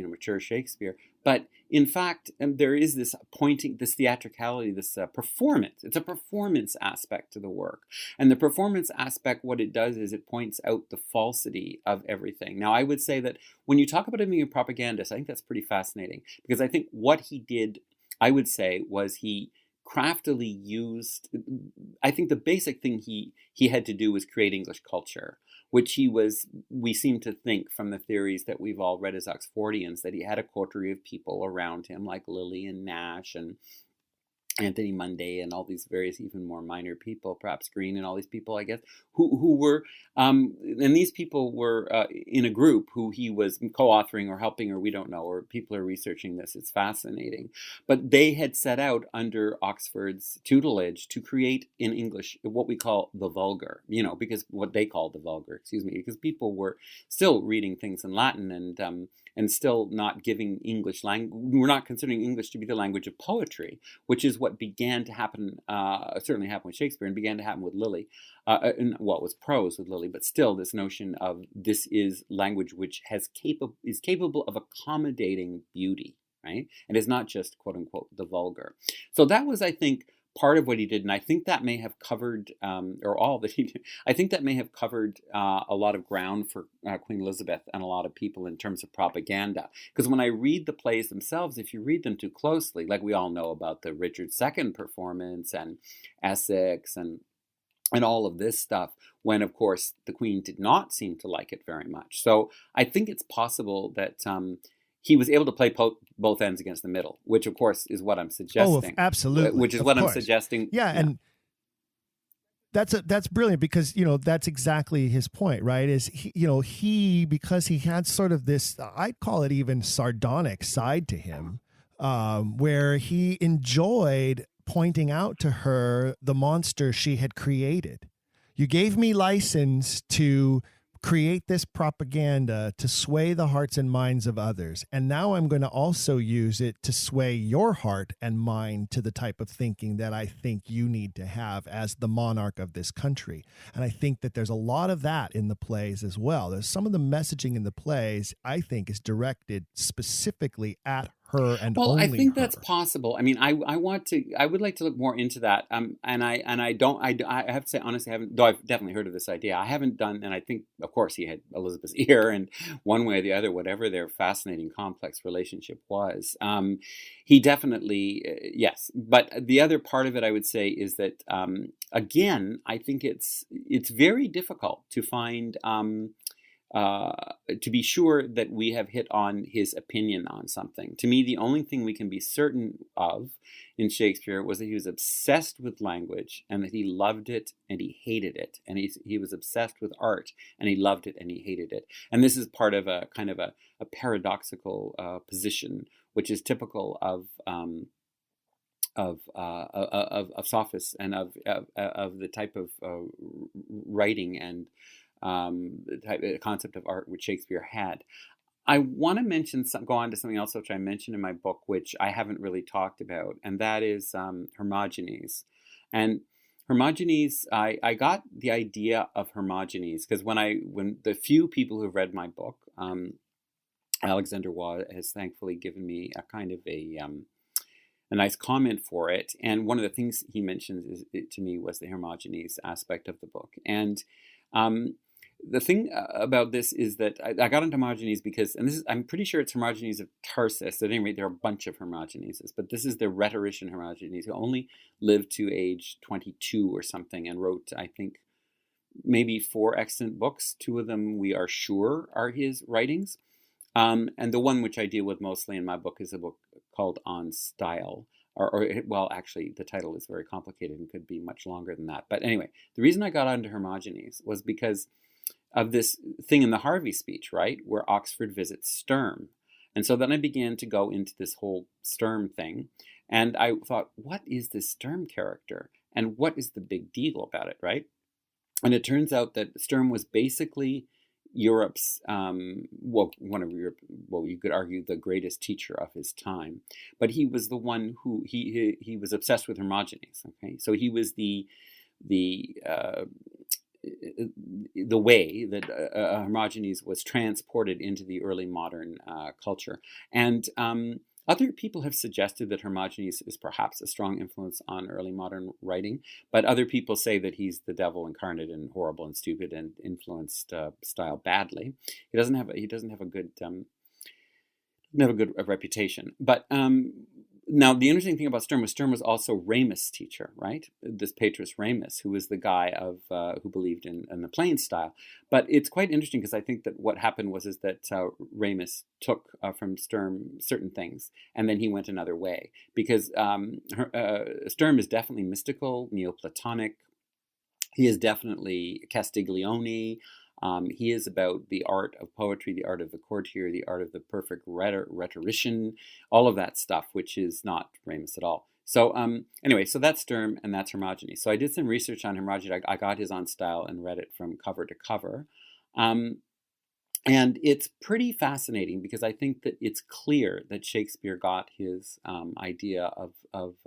mature Shakespeare, but in fact, there is this pointing, this theatricality, this performance. It's a performance aspect to the work, and the performance aspect, what it does is it points out the falsity of everything. Now, I would say that when you talk about him being a propagandist, I think that's pretty fascinating, because I think what he did, I would say, was he craftily used, I think the basic thing he had to do was create English culture, which we seem to think from the theories that we've all read as Oxfordians, that he had a coterie of people around him like Lily and Nash and Anthony Munday and all these various even more minor people, perhaps Green and all these people, I guess, who were, and these people were in a group who he was co-authoring or helping, or we don't know, or people are researching this. It's fascinating. But they had set out under Oxford's tutelage to create in English what we call the vulgar, because what they called the vulgar, because people were still reading things in Latin and still not giving English language. We're not considering English to be the language of poetry, which is what began to happen, certainly happened with Shakespeare, and began to happen with Lily. It was prose with Lily, but still this notion of this is language which is capable of accommodating beauty, right? And is not just, quote unquote, the vulgar. So that was, I think, part of what he did, and I think that may have covered, or all that he did, I think that may have covered a lot of ground for Queen Elizabeth and a lot of people in terms of propaganda. Because when I read the plays themselves, if you read them too closely, like we all know about the Richard II performance and Essex and all of this stuff, when, of course, the Queen did not seem to like it very much. So I think it's possible that he was able to play both ends against the middle, which, of course, is what I'm suggesting. Oh, absolutely. Which is what I'm suggesting. Yeah, and that's brilliant, because, that's exactly his point, right? Is he because he had sort of this, I'd call it even sardonic side to him, where he enjoyed pointing out to her the monster she had created. You gave me license to create this propaganda to sway the hearts and minds of others. And now I'm going to also use it to sway your heart and mind to the type of thinking that I think you need to have as the monarch of this country. And I think that there's a lot of that in the plays as well. There's some of the messaging in the plays, I think, is directed specifically at her and only her. Well, I think that's possible. I mean, I would like to look more into that. And I have to say, honestly, though I've definitely heard of this idea, I haven't done, and I think, of course, he had Elizabeth's ear, and one way or the other, whatever their fascinating, complex relationship was, he definitely, yes. But the other part of it, I would say, is that, again, I think it's very difficult to find to be sure that we have hit on his opinion on something. To me, the only thing we can be certain of in Shakespeare was that he was obsessed with language and that he loved it and he hated it. And he was obsessed with art and he loved it and he hated it. And this is part of a kind of a paradoxical position, which is typical of sophists and of the type of writing and the concept of art which Shakespeare had. I want to go on to something else which I mentioned in my book, which I haven't really talked about, and that is Hermogenes. And Hermogenes, I got the idea of Hermogenes because when the few people who've read my book, Alexander Waugh has thankfully given me a kind of a nice comment for it. And one of the things he mentions to me was the Hermogenes aspect of the book. And the thing about this is that I got into Hermogenes because, and I'm pretty sure it's Hermogenes of Tarsus. At any rate, there are a bunch of Hermogeneses, but this is the rhetorician Hermogenes who only lived to age 22 or something and wrote, I think, maybe 4 excellent books. 2 of them we are sure are his writings. And the one which I deal with mostly in my book is a book called On Style. Well, actually, the title is very complicated and could be much longer than that. But anyway, the reason I got onto Hermogenes was because of this thing in the Harvey speech, right, where Oxford visits Sturm. And so then I began to go into this whole Sturm thing. And I thought, what is this Sturm character? And what is the big deal about it, right? And it turns out that Sturm was basically Europe's, one of Europe, you could argue the greatest teacher of his time. But he was the one who, he was obsessed with Hermogenes, okay? So he was the way that Hermogenes was transported into the early modern culture. And other people have suggested that Hermogenes is perhaps a strong influence on early modern writing, but other people say that he's the devil incarnate and horrible and stupid and influenced style badly. He doesn't have a good reputation. But now, the interesting thing about Sturm was also Ramus' teacher, right? This Petrus Ramus, who was the guy who believed in the plain style. But it's quite interesting because I think that what happened is that Ramus took from Sturm certain things, and then he went another way. Because Sturm is definitely mystical, Neoplatonic. He is definitely Castiglione. He is about the art of poetry, the art of the courtier, the art of the perfect rhetorician, all of that stuff, which is not Ramus at all. So anyway, so that's Sturm and that's Hermogenes. So I did some research on Hermogenes. I got his On Style and read it from cover to cover. And it's pretty fascinating because I think that it's clear that Shakespeare got his idea of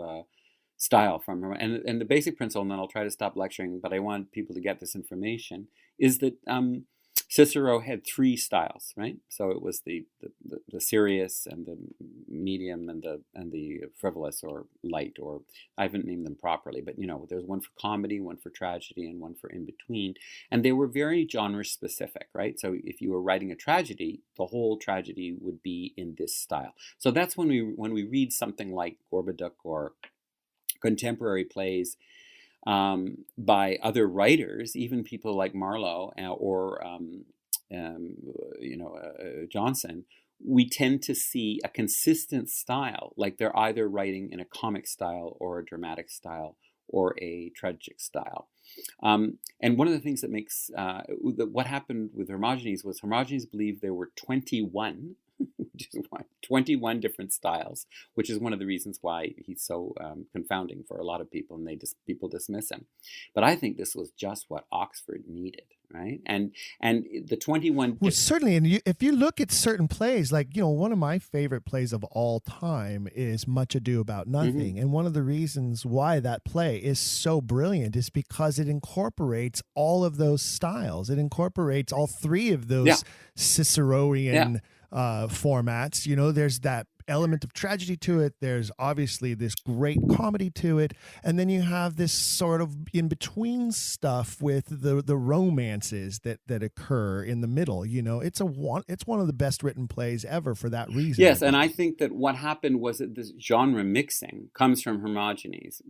style from her. And the basic principle, and then I'll try to stop lecturing, but I want people to get this information, is that Cicero had 3 styles, right? So it was the serious and the medium and the frivolous or light, or I haven't named them properly, but there's one for comedy, one for tragedy, and one for in between. And they were very genre specific, right? So if you were writing a tragedy, the whole tragedy would be in this style. So that's when we read something like Gorboduc or contemporary plays by other writers, even people like Marlowe or Johnson, we tend to see a consistent style, like they're either writing in a comic style or a dramatic style or a tragic style. And one of the things that makes what happened with Hermogenes was Hermogenes believed there were 21 21 different styles, which is one of the reasons why he's so confounding for a lot of people, and people dismiss him. But I think this was just what Oxford needed, right? And the 21. Well, certainly, and if you look at certain plays, like one of my favorite plays of all time is Much Ado About Nothing, and one of the reasons why that play is so brilliant is because it incorporates all of those styles. It incorporates all 3 of those Ciceroian formats. There's that element of tragedy to it. There's obviously this great comedy to it, and then you have this sort of in between stuff with the romances that occur in the middle. It's one of the best written plays ever for that reason. Yes, and I think that what happened was that this genre mixing comes from Hermogenes.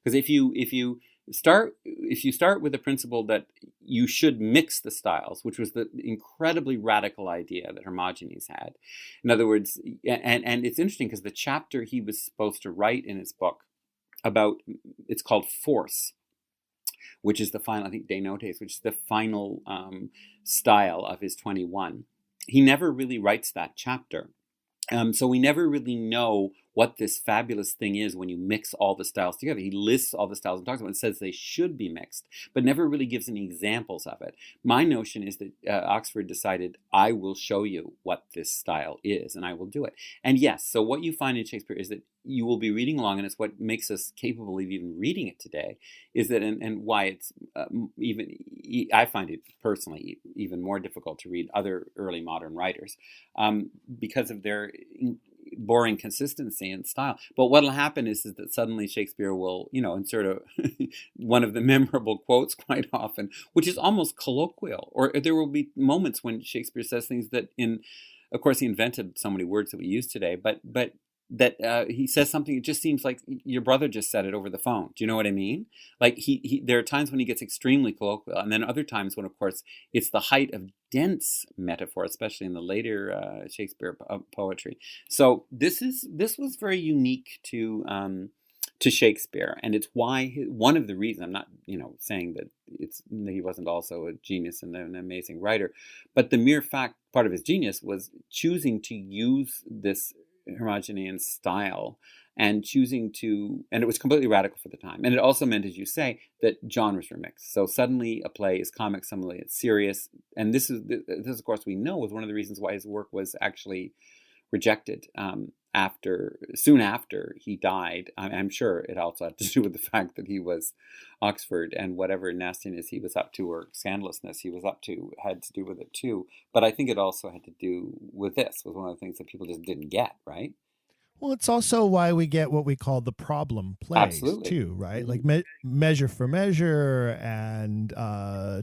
Because if you if you start with the principle that you should mix the styles, which was the incredibly radical idea that Hermogenes had. In other words, and it's interesting because the chapter he was supposed to write in his book about, it's called Force, which is the final, I think, De Notes, which is the final style of his 21. He never really writes that chapter. So we never really know what this fabulous thing is when you mix all the styles together. He lists all the styles and talks about it and says they should be mixed, but never really gives any examples of it. My notion is that Oxford decided, I will show you what this style is, and I will do it. And yes, so what you find in Shakespeare is that you will be reading along, and it's what makes us capable of even reading it today, is that, and why it's I find it personally even more difficult to read other early modern writers, because of their boring consistency and style. But what'll happen is that suddenly Shakespeare will, insert one of the memorable quotes quite often, which is almost colloquial. Or there will be moments when Shakespeare says things that of course, he invented so many words that we use today, but that he says something, it just seems like your brother just said it over the phone. Do you know what I mean? Like there are times when he gets extremely colloquial, and then other times when, of course, it's the height of dense metaphor, especially in the later Shakespeare poetry. So this was very unique to Shakespeare, and it's why one of the reasons, I'm not saying that he wasn't also a genius and an amazing writer, but the mere fact, part of his genius was choosing to use this Hermogenean style and and it was completely radical for the time. And it also meant, as you say, that genres were mixed. So suddenly a play is comic, suddenly it's serious. And this of course we know was one of the reasons why his work was actually rejected soon after he died. I'm sure it also had to do with the fact that he was Oxford, and whatever nastiness he was up to or scandalousness he was up to had to do with it too. But I think it also had to do with this, was one of the things that people just didn't get, right? Well, it's also why we get what we call the problem plays, Absolutely. Too, right? Like Measure for Measure and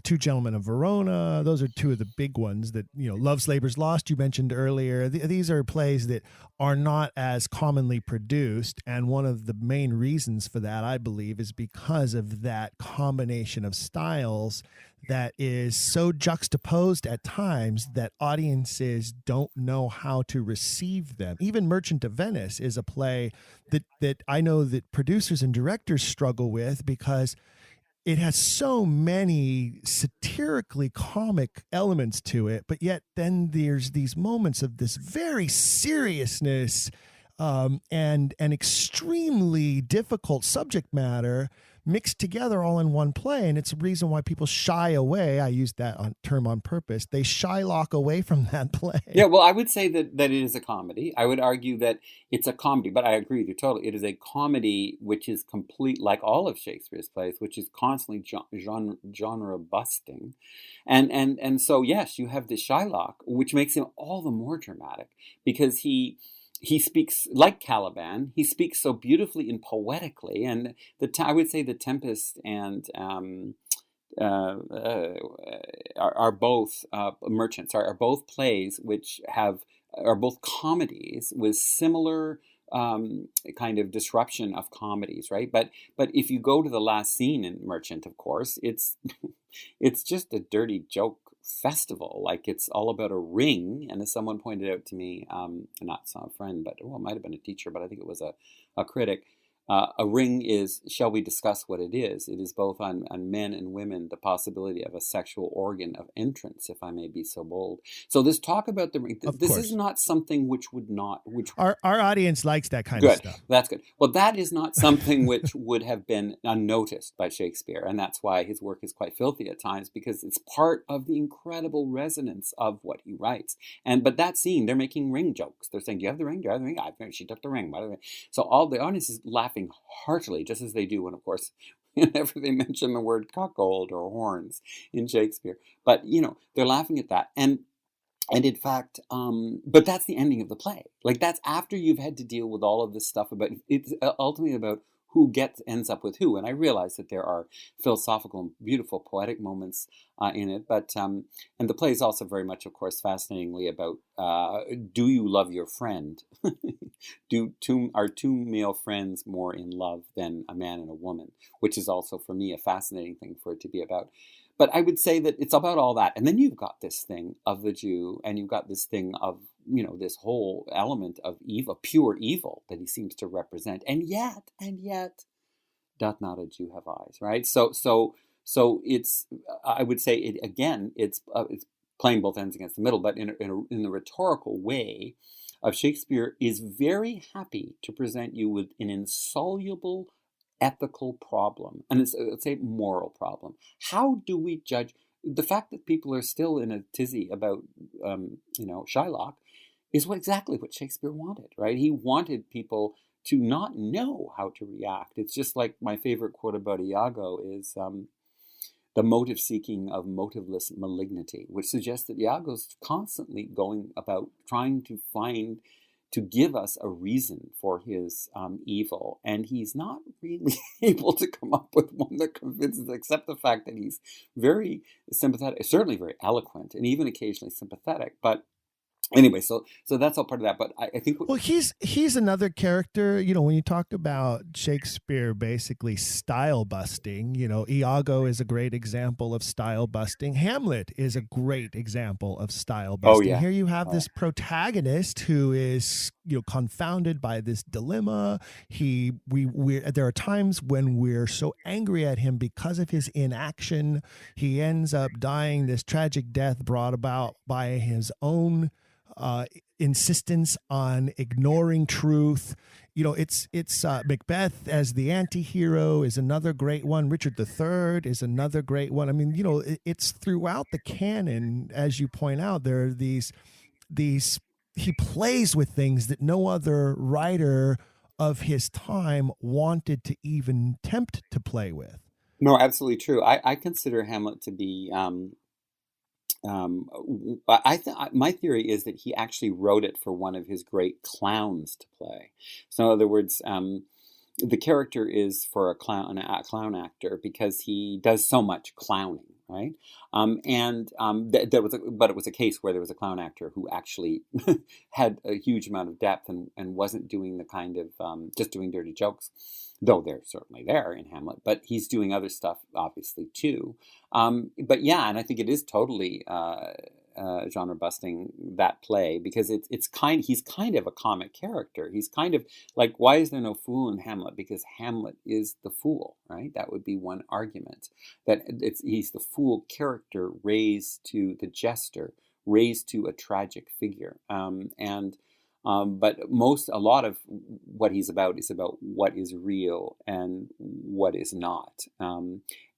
Two Gentlemen of Verona. Those are two of the big ones that, Love's Labour's Lost, you mentioned earlier. These are plays that are not as commonly produced. And one of the main reasons for that, I believe, is because of that combination of styles that is so juxtaposed at times that audiences don't know how to receive them. Even Merchant of Venice is a play that I know that producers and directors struggle with because it has so many satirically comic elements to it, but yet then there's these moments of this very seriousness and extremely difficult subject matter mixed together all in one play. And it's a reason why people shy away. I used that term on purpose. They Shylock away from that play. Yeah, well, I would say that it is a comedy. I would argue that it's a comedy, but I agree with you totally. It is a comedy which is complete, like all of Shakespeare's plays, which is constantly genre busting. And so, yes, you have the Shylock, which makes him all the more dramatic because he speaks like Caliban. He speaks so beautifully and poetically, and I would say The Tempest and are both Merchants are both plays which are both comedies with similar kind of disruption of comedies, right? But if you go to the last scene in Merchant, of course, it's just a dirty joke festival. Like, it's all about a ring, and as someone pointed out to me, not a friend, but it might have been a teacher, but I think it was a critic. A ring is, shall we discuss what it is? It is both on men and women the possibility of a sexual organ of entrance, if I may be so bold. So this talk about the ring, this is not something which our audience likes that kind of stuff. That's good. Well, that is not something which would have been unnoticed by Shakespeare, and that's why his work is quite filthy at times, because it's part of the incredible resonance of what he writes. But that scene, they're making ring jokes. They're saying, "Do you have the ring? Do you have the ring? She took the ring." By the way, so all the audience is laughing heartily, just as they do when, of course, whenever they mention the word cuckold or horns in Shakespeare. But they're laughing at that, and in fact, but that's the ending of the play. Like, that's after you've had to deal with all of this stuff about. It's ultimately about who ends up with who. And I realize that there are philosophical and beautiful poetic moments in it, but and the play is also very much, of course, fascinatingly about do you love your friend? Are two male friends more in love than a man and a woman? Which is also for me a fascinating thing for it to be about. But I would say that it's about all that. And then you've got this thing of the Jew, and you've got this thing of, this whole element of evil, pure evil that he seems to represent. And yet, doth not a Jew have eyes, right? So it's, I would say it again, it's playing both ends against the middle, but in the rhetorical way of Shakespeare is very happy to present you with an insoluble ethical problem, and let's say moral problem. How do we judge the fact that people are still in a tizzy about Shylock is exactly what Shakespeare wanted, right? He wanted people to not know how to react. It's just like my favorite quote about Iago is the motive seeking of motiveless malignity, which suggests that Iago's constantly going about trying to give us a reason for his evil. And he's not really able to come up with one that convinces, except the fact that he's very sympathetic, certainly very eloquent, and even occasionally sympathetic. But anyway, so that's all part of that. But I think he's another character. When you talk about Shakespeare basically style busting, Iago is a great example of style busting. Hamlet is a great example of style busting. Here you have this protagonist who is confounded by this dilemma. There are times when we're so angry at him because of his inaction. He ends up dying this tragic death brought about by his own insistence on ignoring truth. It's Macbeth as the anti-hero is another great one. Richard III is another great one. I mean, it's throughout the canon, as you point out, there are these he plays with things that no other writer of his time wanted to even tempt to play with. No, absolutely true. I consider Hamlet to be my theory is that he actually wrote it for one of his great clowns to play. So in other words, the character is for a clown actor because he does so much clowning, right? But it was a case where there was a clown actor who actually had a huge amount of depth and wasn't doing the kind of just doing dirty jokes, though they're certainly there in Hamlet. But he's doing other stuff, obviously, too. But yeah, and I think it is totally genre busting, that play, because he's kind of a comic character. He's kind of like, why is there no fool in Hamlet? Because Hamlet is the fool, right? That would be one argument, that he's the fool character raised to the jester, raised to a tragic figure. But a lot of what he's about is about what is real and what is not.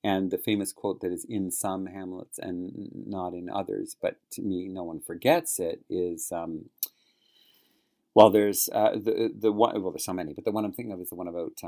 And the famous quote that is in some Hamlets and not in others, but to me, no one forgets it, is, there's the one, there's so many, but the one I'm thinking of is the one about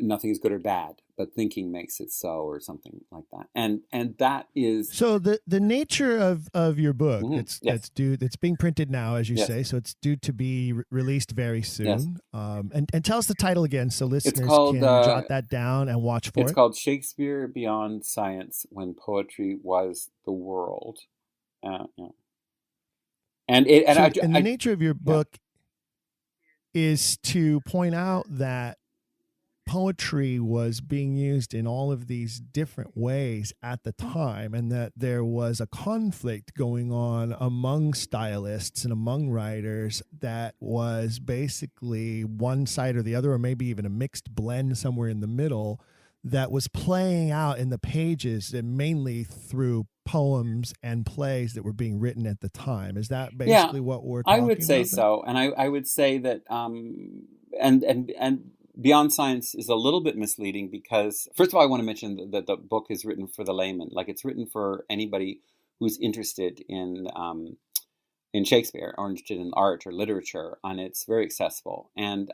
nothing is good or bad, but thinking makes it so, or something like that. And that is so the nature of your book. Mm-hmm. It's being printed now, as you Yes. say, so it's due to be released very soon. Yes. And tell us the title again, so listeners called, can jot that down and watch for it. It's called Shakespeare Beyond Science: When Poetry Was the World. Yeah. And the nature of your book is to point out that poetry was being used in all of these different ways at the time, and that there was a conflict going on among stylists and among writers that was basically one side or the other, or maybe even a mixed blend somewhere in the middle, that was playing out in the pages, and mainly through poems and plays that were being written at the time. Is that basically what we're talking about? I would say so. And I would say that and Beyond Science is a little bit misleading, because first of all, I want to mention that the book is written for the layman. Like, it's written for anybody who's interested in Shakespeare, or interested in art or literature, and it's very accessible. And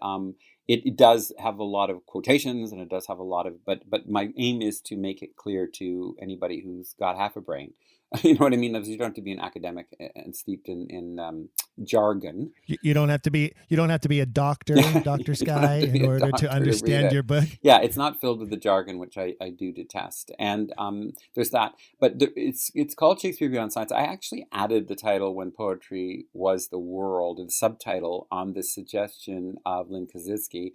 it does have a lot of quotations, and it does have a lot of, but my aim is to make it clear to anybody who's got half a brain You know what I mean? You don't have to be an academic and steeped in jargon. You don't have to be a doctor, Dr. Sky, in order to understand your book. Yeah, it's not filled with the jargon, which I do detest. And there's that. But it's called Shakespeare Beyond Science. I actually added the title When Poetry Was the World, and the subtitle on the suggestion of Lynn Kazitsky.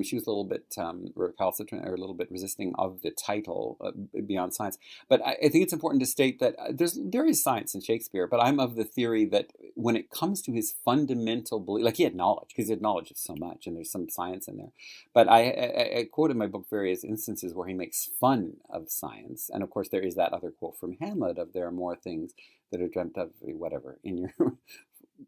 She was a little bit recalcitrant, or a little bit resisting of the title Beyond Science. But I think it's important to state that there is science in Shakespeare, but I'm of the theory that when it comes to his fundamental belief, like he had knowledge, because he had knowledge of so much, and there's some science in there. But I quote in my book various instances where he makes fun of science. And of course, there is that other quote from Hamlet of there are more things that are dreamt of, whatever, in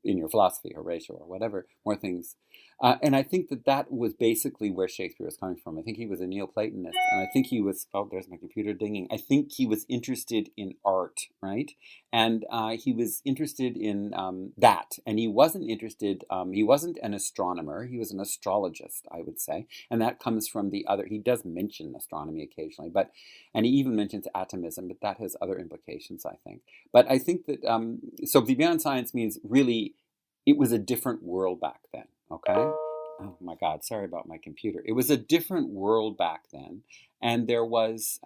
your philosophy, Horatio, or whatever, more things. And I think that was basically where Shakespeare was coming from. I think he was a Neoplatonist, and I think he was, oh, there's my computer dinging. I think he was interested in art, right? And he was interested in that. And he wasn't interested, he wasn't an astronomer, he was an astrologist, I would say. And that comes from he does mention astronomy occasionally, and he even mentions atomism, but that has other implications, I think. But I think that, so the Beyond Science means really, it was a different world back then, okay? Oh my God, sorry about my computer. It was a different world back then. And there was,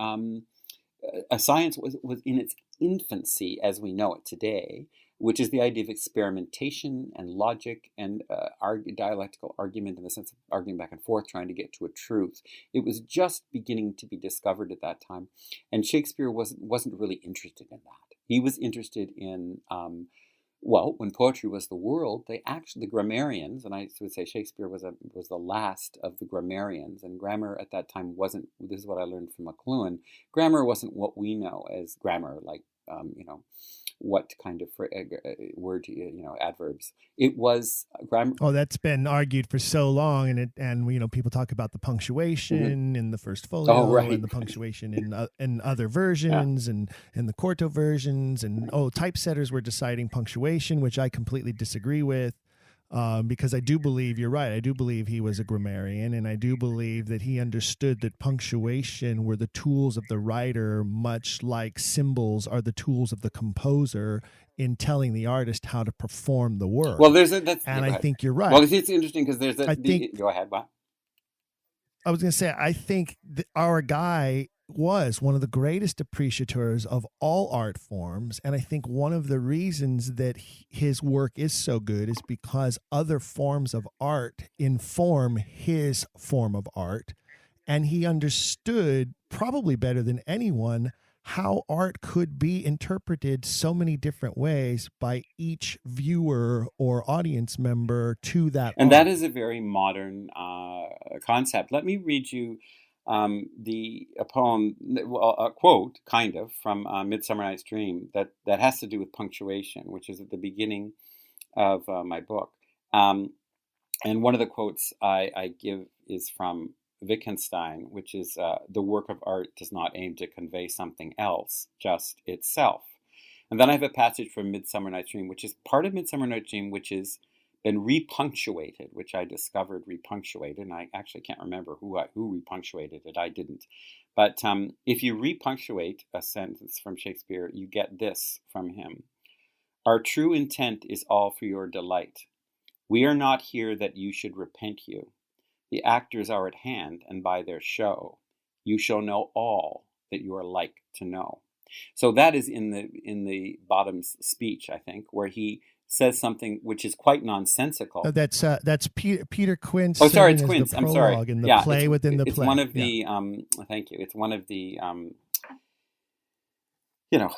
a science was in its infancy as we know it today, which is the idea of experimentation and logic and dialectical argument, in the sense of arguing back and forth, trying to get to a truth. It was just beginning to be discovered at that time. And Shakespeare wasn't really interested in that. He was interested in, when poetry was the world, the grammarians, and I would say Shakespeare was the last of the grammarians, and grammar at that time wasn't, this is what I learned from McLuhan, grammar wasn't what we know as grammar, like, what kind of word, adverbs. It was grammar. Oh, that's been argued for so long, and people talk about the punctuation in the first folio, and the punctuation in other versions, and in the quarto versions, and typesetters were deciding punctuation, which I completely disagree with. Because I do believe, you're right, I do believe he was a grammarian, and I do believe that he understood that punctuation were the tools of the writer, much like symbols are the tools of the composer in telling the artist how to perform the work. Well, I think you're right. Well, it's interesting because there's go ahead, what? I was going to say, I think our guy was one of the greatest appreciators of all art forms. And I think one of the reasons that his work is so good is because other forms of art inform his form of art. And he understood, probably better than anyone, how art could be interpreted so many different ways by each viewer or audience member to that and art. That is a very modern concept. Let me read you a poem, a quote, kind of, from Midsummer Night's Dream that has to do with punctuation, which is at the beginning of my book. And one of the quotes I give is from Wittgenstein, which is, the work of art does not aim to convey something else, just itself. And then I have a passage from Midsummer Night's Dream, which is part of Midsummer Night's Dream, which is been repunctuated, which I discovered repunctuated, and I actually can't remember who repunctuated it. I didn't. But if you repunctuate a sentence from Shakespeare, you get this from him. Our true intent is all for your delight. We are not here that you should repent you. The actors are at hand, and by their show, you shall know all that you are like to know. So that is in the Bottom's speech, I think, where he says something which is quite nonsensical. That's Peter Quince. Oh, sorry, it's Quince. I'm sorry. In the play within the play. It's one of the. Thank you. It's one of the.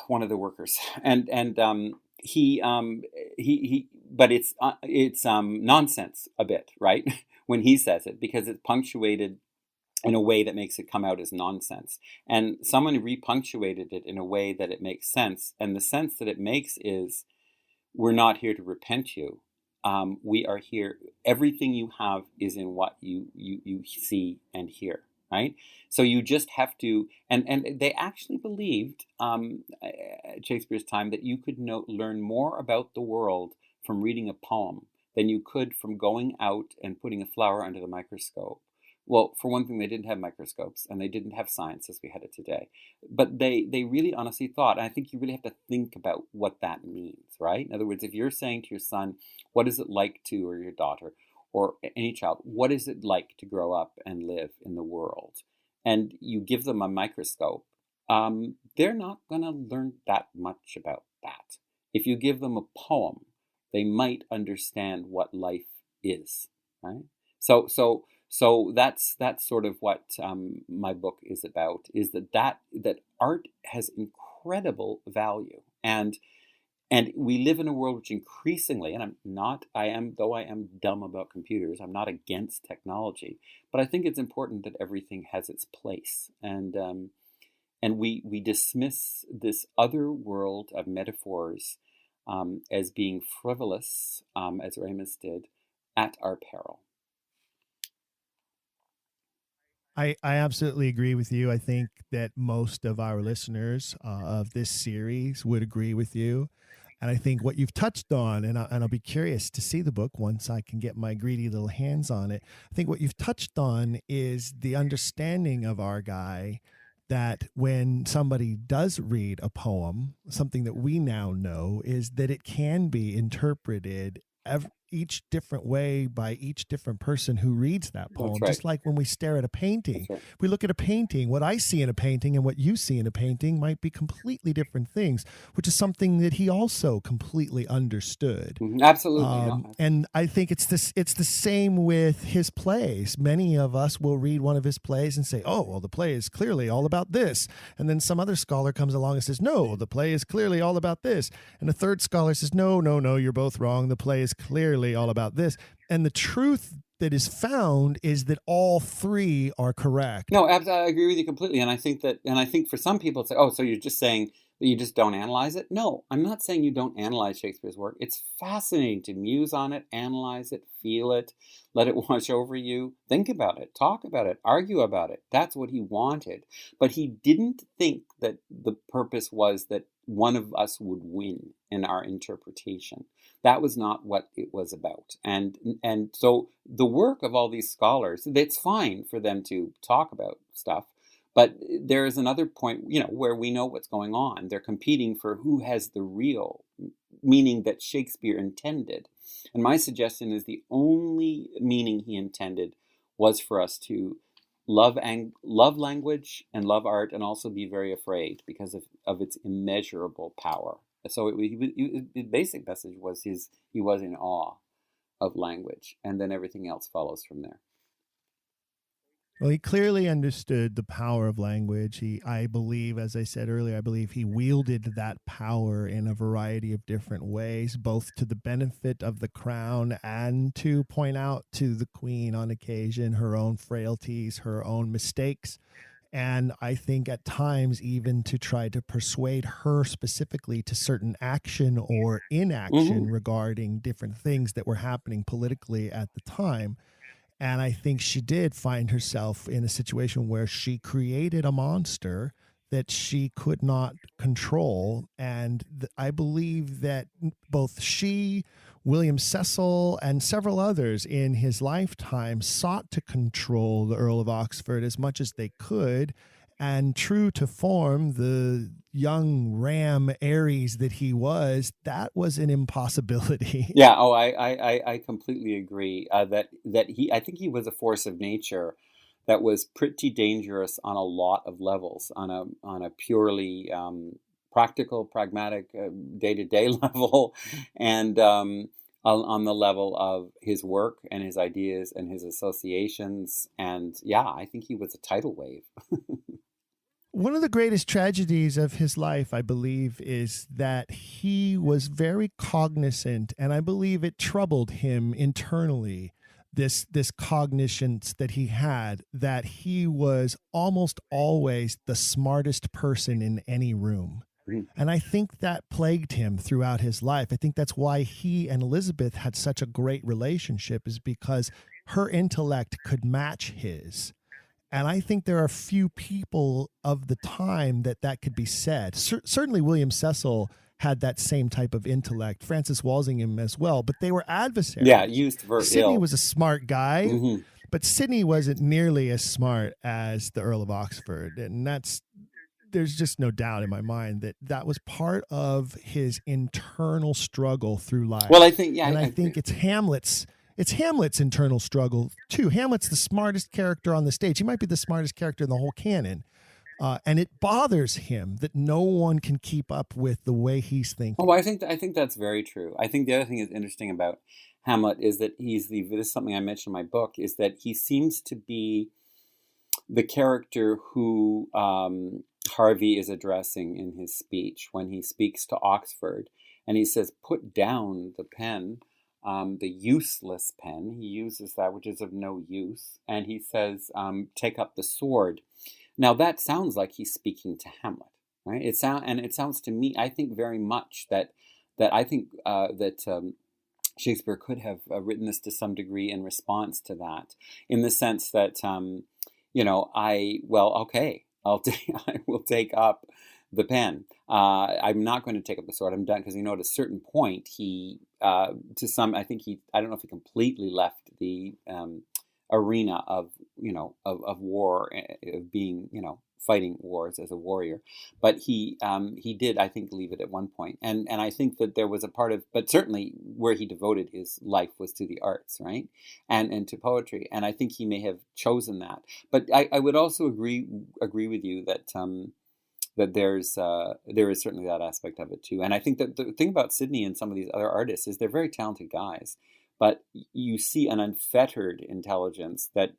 One of the workers, and he. But it's nonsense a bit, right? When he says it, because it's punctuated in a way that makes it come out as nonsense, and someone repunctuated it in a way that it makes sense, and the sense that it makes is, we're not here to repent you. We are here. Everything you have is in what you see and hear, right? So you just have to, and they actually believed at Shakespeare's time that you could learn more about the world from reading a poem than you could from going out and putting a flower under the microscope, Well, for one thing, they didn't have microscopes and they didn't have science as we had it today. But they really honestly thought, and I think you really have to think about what that means, right? In other words, if you're saying to your son, what is it like to, or your daughter, or any child, what is it like to grow up and live in the world? And you give them a microscope, they're not going to learn that much about that. If you give them a poem, they might understand what life is, right? So that's sort of what my book is about. Is that art has incredible value, and we live in a world which increasingly, and I am dumb about computers. I'm not against technology, but I think it's important that everything has its place, and we dismiss this other world of metaphors as being frivolous, as Ramus did, at our peril. I absolutely agree with you. I think that most of our listeners of this series would agree with you. And I think what you've touched on, and I'll be curious to see the book once I can get my greedy little hands on it. I think what you've touched on is the understanding of our guy that when somebody does read a poem, something that we now know is that it can be interpreted each different way by each different person who reads that poem. That's right. Just like when we stare at a painting, That's right. we look at a painting, what I see in a painting and what you see in a painting might be completely different things, which is something that he also completely understood. Absolutely. No. And I think it's the same with his plays. Many of us will read one of his plays and say, oh, well, the play is clearly all about this. And then some other scholar comes along and says, no, the play is clearly all about this. And a third scholar says, no, you're both wrong. The play is clearly all about this. And the truth that is found is that all three are correct. No, I agree with you completely. And I think for some people, it's like, oh, so you're just saying that you just don't analyze it? No, I'm not saying you don't analyze Shakespeare's work. It's fascinating to muse on it, analyze it, feel it, let it wash over you, think about it, talk about it, argue about it. That's what he wanted. But he didn't think that the purpose was that one of us would win in our interpretation. That was not what it was about. And so the work of all these scholars, it's fine for them to talk about stuff, but there is another point, where we know what's going on. They're competing for who has the real meaning that Shakespeare intended. And my suggestion is the only meaning he intended was for us to love language and love art, and also be very afraid because of its immeasurable power. So the basic message was he was in awe of language, and then everything else follows from there. Well, he clearly understood the power of language. I believe, as I said earlier, he wielded that power in a variety of different ways, both to the benefit of the crown and to point out to the queen on occasion her own frailties, her own mistakes. And I think at times even to try to persuade her specifically to certain action or inaction regarding different things that were happening politically at the time. And I think she did find herself in a situation where she created a monster that she could not control. And I believe that both she, William Cecil, and several others in his lifetime sought to control the Earl of Oxford as much as they could. And true to form, the young ram Aries that he was, that was an impossibility. Yeah. Oh, I completely agree that I think he was a force of nature that was pretty dangerous on a lot of levels, on a purely practical, pragmatic, day-to-day level, and on the level of his work and his ideas and his associations. And yeah, I think he was a tidal wave. One of the greatest tragedies of his life, I believe, is that he was very cognizant, and I believe it troubled him internally, this cognizance that he had, that he was almost always the smartest person in any room. And I think that plagued him throughout his life. I think that's why he and Elizabeth had such a great relationship, is because her intellect could match his. And I think there are few people of the time that could be said. Certainly William Cecil had that same type of intellect, Francis Walsingham as well, but they were adversaries. Yeah, used for Sidney ill. was a smart guy, But Sidney wasn't nearly as smart as the Earl of Oxford. And there's just no doubt in my mind that was part of his internal struggle through life. Well, I think, yeah. And I think it's Hamlet's internal struggle too. Hamlet's the smartest character on the stage. He might be the smartest character in the whole canon. And it bothers him that no one can keep up with the way he's thinking. Oh, I think that's very true. I think the other thing that's interesting about Hamlet is that this is something I mentioned in my book, is that he seems to be the character who Harvey is addressing in his speech when he speaks to Oxford. And he says, put down the pen, the useless pen. He uses that, which is of no use. And he says, take up the sword. Now, that sounds like he's speaking to Hamlet, right? It sounds to me, I think very much that Shakespeare could have written this to some degree in response to that, in the sense that, I will take up the pen. I'm not going to take up the sword. I'm done, because at a certain point I don't know if he completely left the arena of war, of being, fighting wars as a warrior, but he did, I think, leave it at one point. And I think that there was a part of, but certainly where he devoted his life was to the arts, right? And to poetry. And I think he may have chosen that. But I would also agree with you that that there is certainly that aspect of it too. And I think that the thing about Sidney and some of these other artists is they're very talented guys, but you see an unfettered intelligence that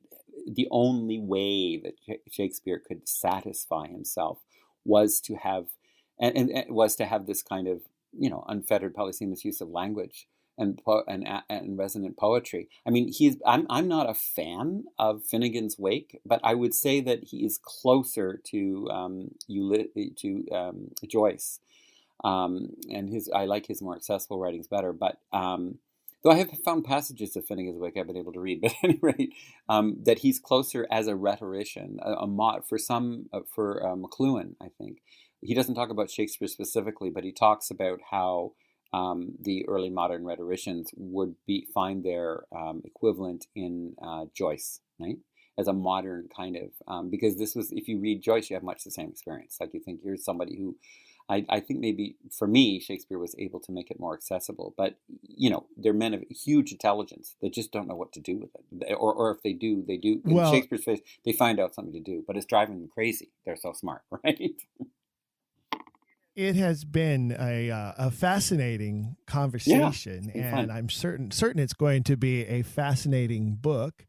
the only way that Shakespeare could satisfy himself was to have, and was to have this kind of, unfettered polysemous use of language and resonant poetry. I mean, I'm not a fan of Finnegan's Wake, but I would say that he is closer to Joyce, and I like his more accessible writings better, but. Though I have found passages of Finnegan's Wake I've been able to read, but at any rate, that he's closer as a rhetorician, for McLuhan, I think. He doesn't talk about Shakespeare specifically, but he talks about how the early modern rhetoricians would find their equivalent in Joyce, right? As a modern kind of, because if you read Joyce, you have much the same experience. Like, you think you're somebody who, I think maybe for me, Shakespeare was able to make it more accessible, but they're men of huge intelligence that just don't know what to do with it, or if they do. In Shakespeare's face, they find out something to do, but it's driving them crazy. They're so smart, right? It has been a fascinating conversation, and I'm certain it's going to be a fascinating book.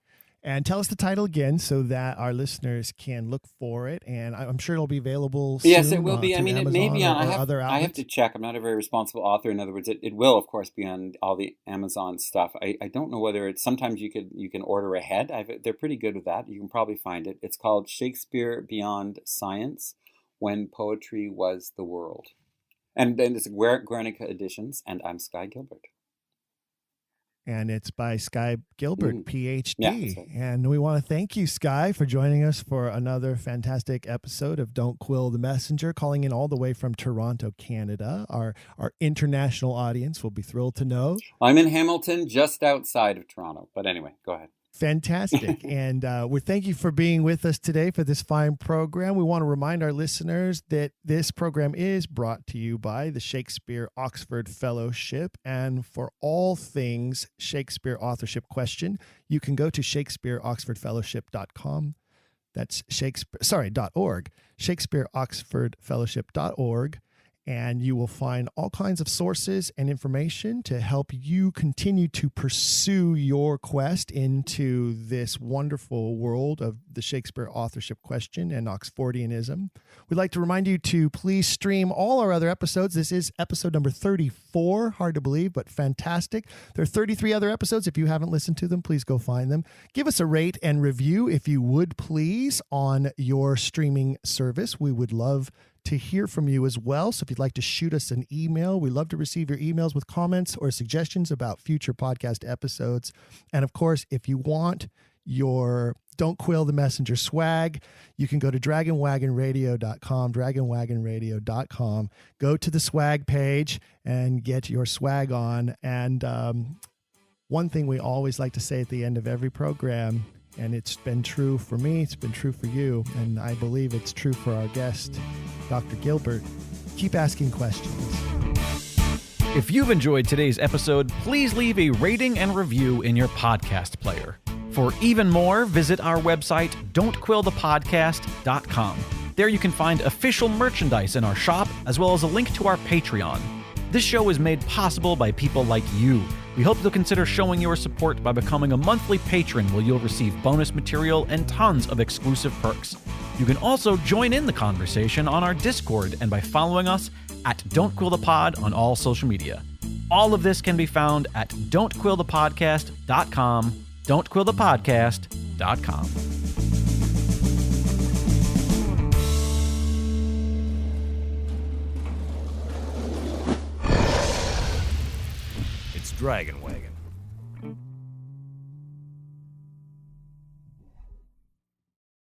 And tell us the title again so that our listeners can look for it. And I'm sure it'll be available soon. Yes, it will be. I mean, it may be on other outlets. I have to check. I'm not a very responsible author. In other words, it will, of course, be on all the Amazon stuff. I don't know whether it's, sometimes you can order ahead. They're pretty good with that. You can probably find it. It's called Shakespeare Beyond Science, When Poetry Was the World. And then it's Guernica Editions, and I'm Sky Gilbert. And it's by Sky Gilbert, PhD. Yeah, that's right. And we want to thank you, Sky, for joining us for another fantastic episode of Don't Quill the Messenger, calling in all the way from Toronto, Canada. Our international audience will be thrilled to know. I'm in Hamilton, just outside of Toronto. But anyway, go ahead. Fantastic. And we thank you for being with us today for this fine program. We want to remind our listeners that this program is brought to you by the Shakespeare Oxford Fellowship. And for all things Shakespeare authorship question, you can go to ShakespeareOxfordFellowship.com. That's .org, ShakespeareOxfordFellowship.org. And you will find all kinds of sources and information to help you continue to pursue your quest into this wonderful world of the Shakespeare authorship question and Oxfordianism. We'd like to remind you to please stream all our other episodes. This is episode number 34. Hard to believe, but fantastic. There are 33 other episodes. If you haven't listened to them, please go find them. Give us a rate and review, if you would, please, on your streaming service. We would love to hear from you as well. So if you'd like to shoot us an email, we love to receive your emails with comments or suggestions about future podcast episodes. And of course, if you want your Don't Quill the Messenger swag, you can go to dragonwagonradio.com, go to the swag page and get your swag on. And one thing we always like to say at the end of every program And it's been true for me, it's been true for you, and I believe it's true for our guest, Dr. Gilbert. Keep asking questions. If you've enjoyed today's episode, please leave a rating and review in your podcast player. For even more, visit our website, don'tquillthepodcast.com. There you can find official merchandise in our shop, as well as a link to our Patreon. This show is made possible by people like you. We hope you'll consider showing your support by becoming a monthly patron, where you'll receive bonus material and tons of exclusive perks. You can also join in the conversation on our Discord and by following us at Don't Quill the Pod on all social media. All of this can be found at don'tquillthepodcast.com, don'tquillthepodcast.com. It's Dragon Wagon.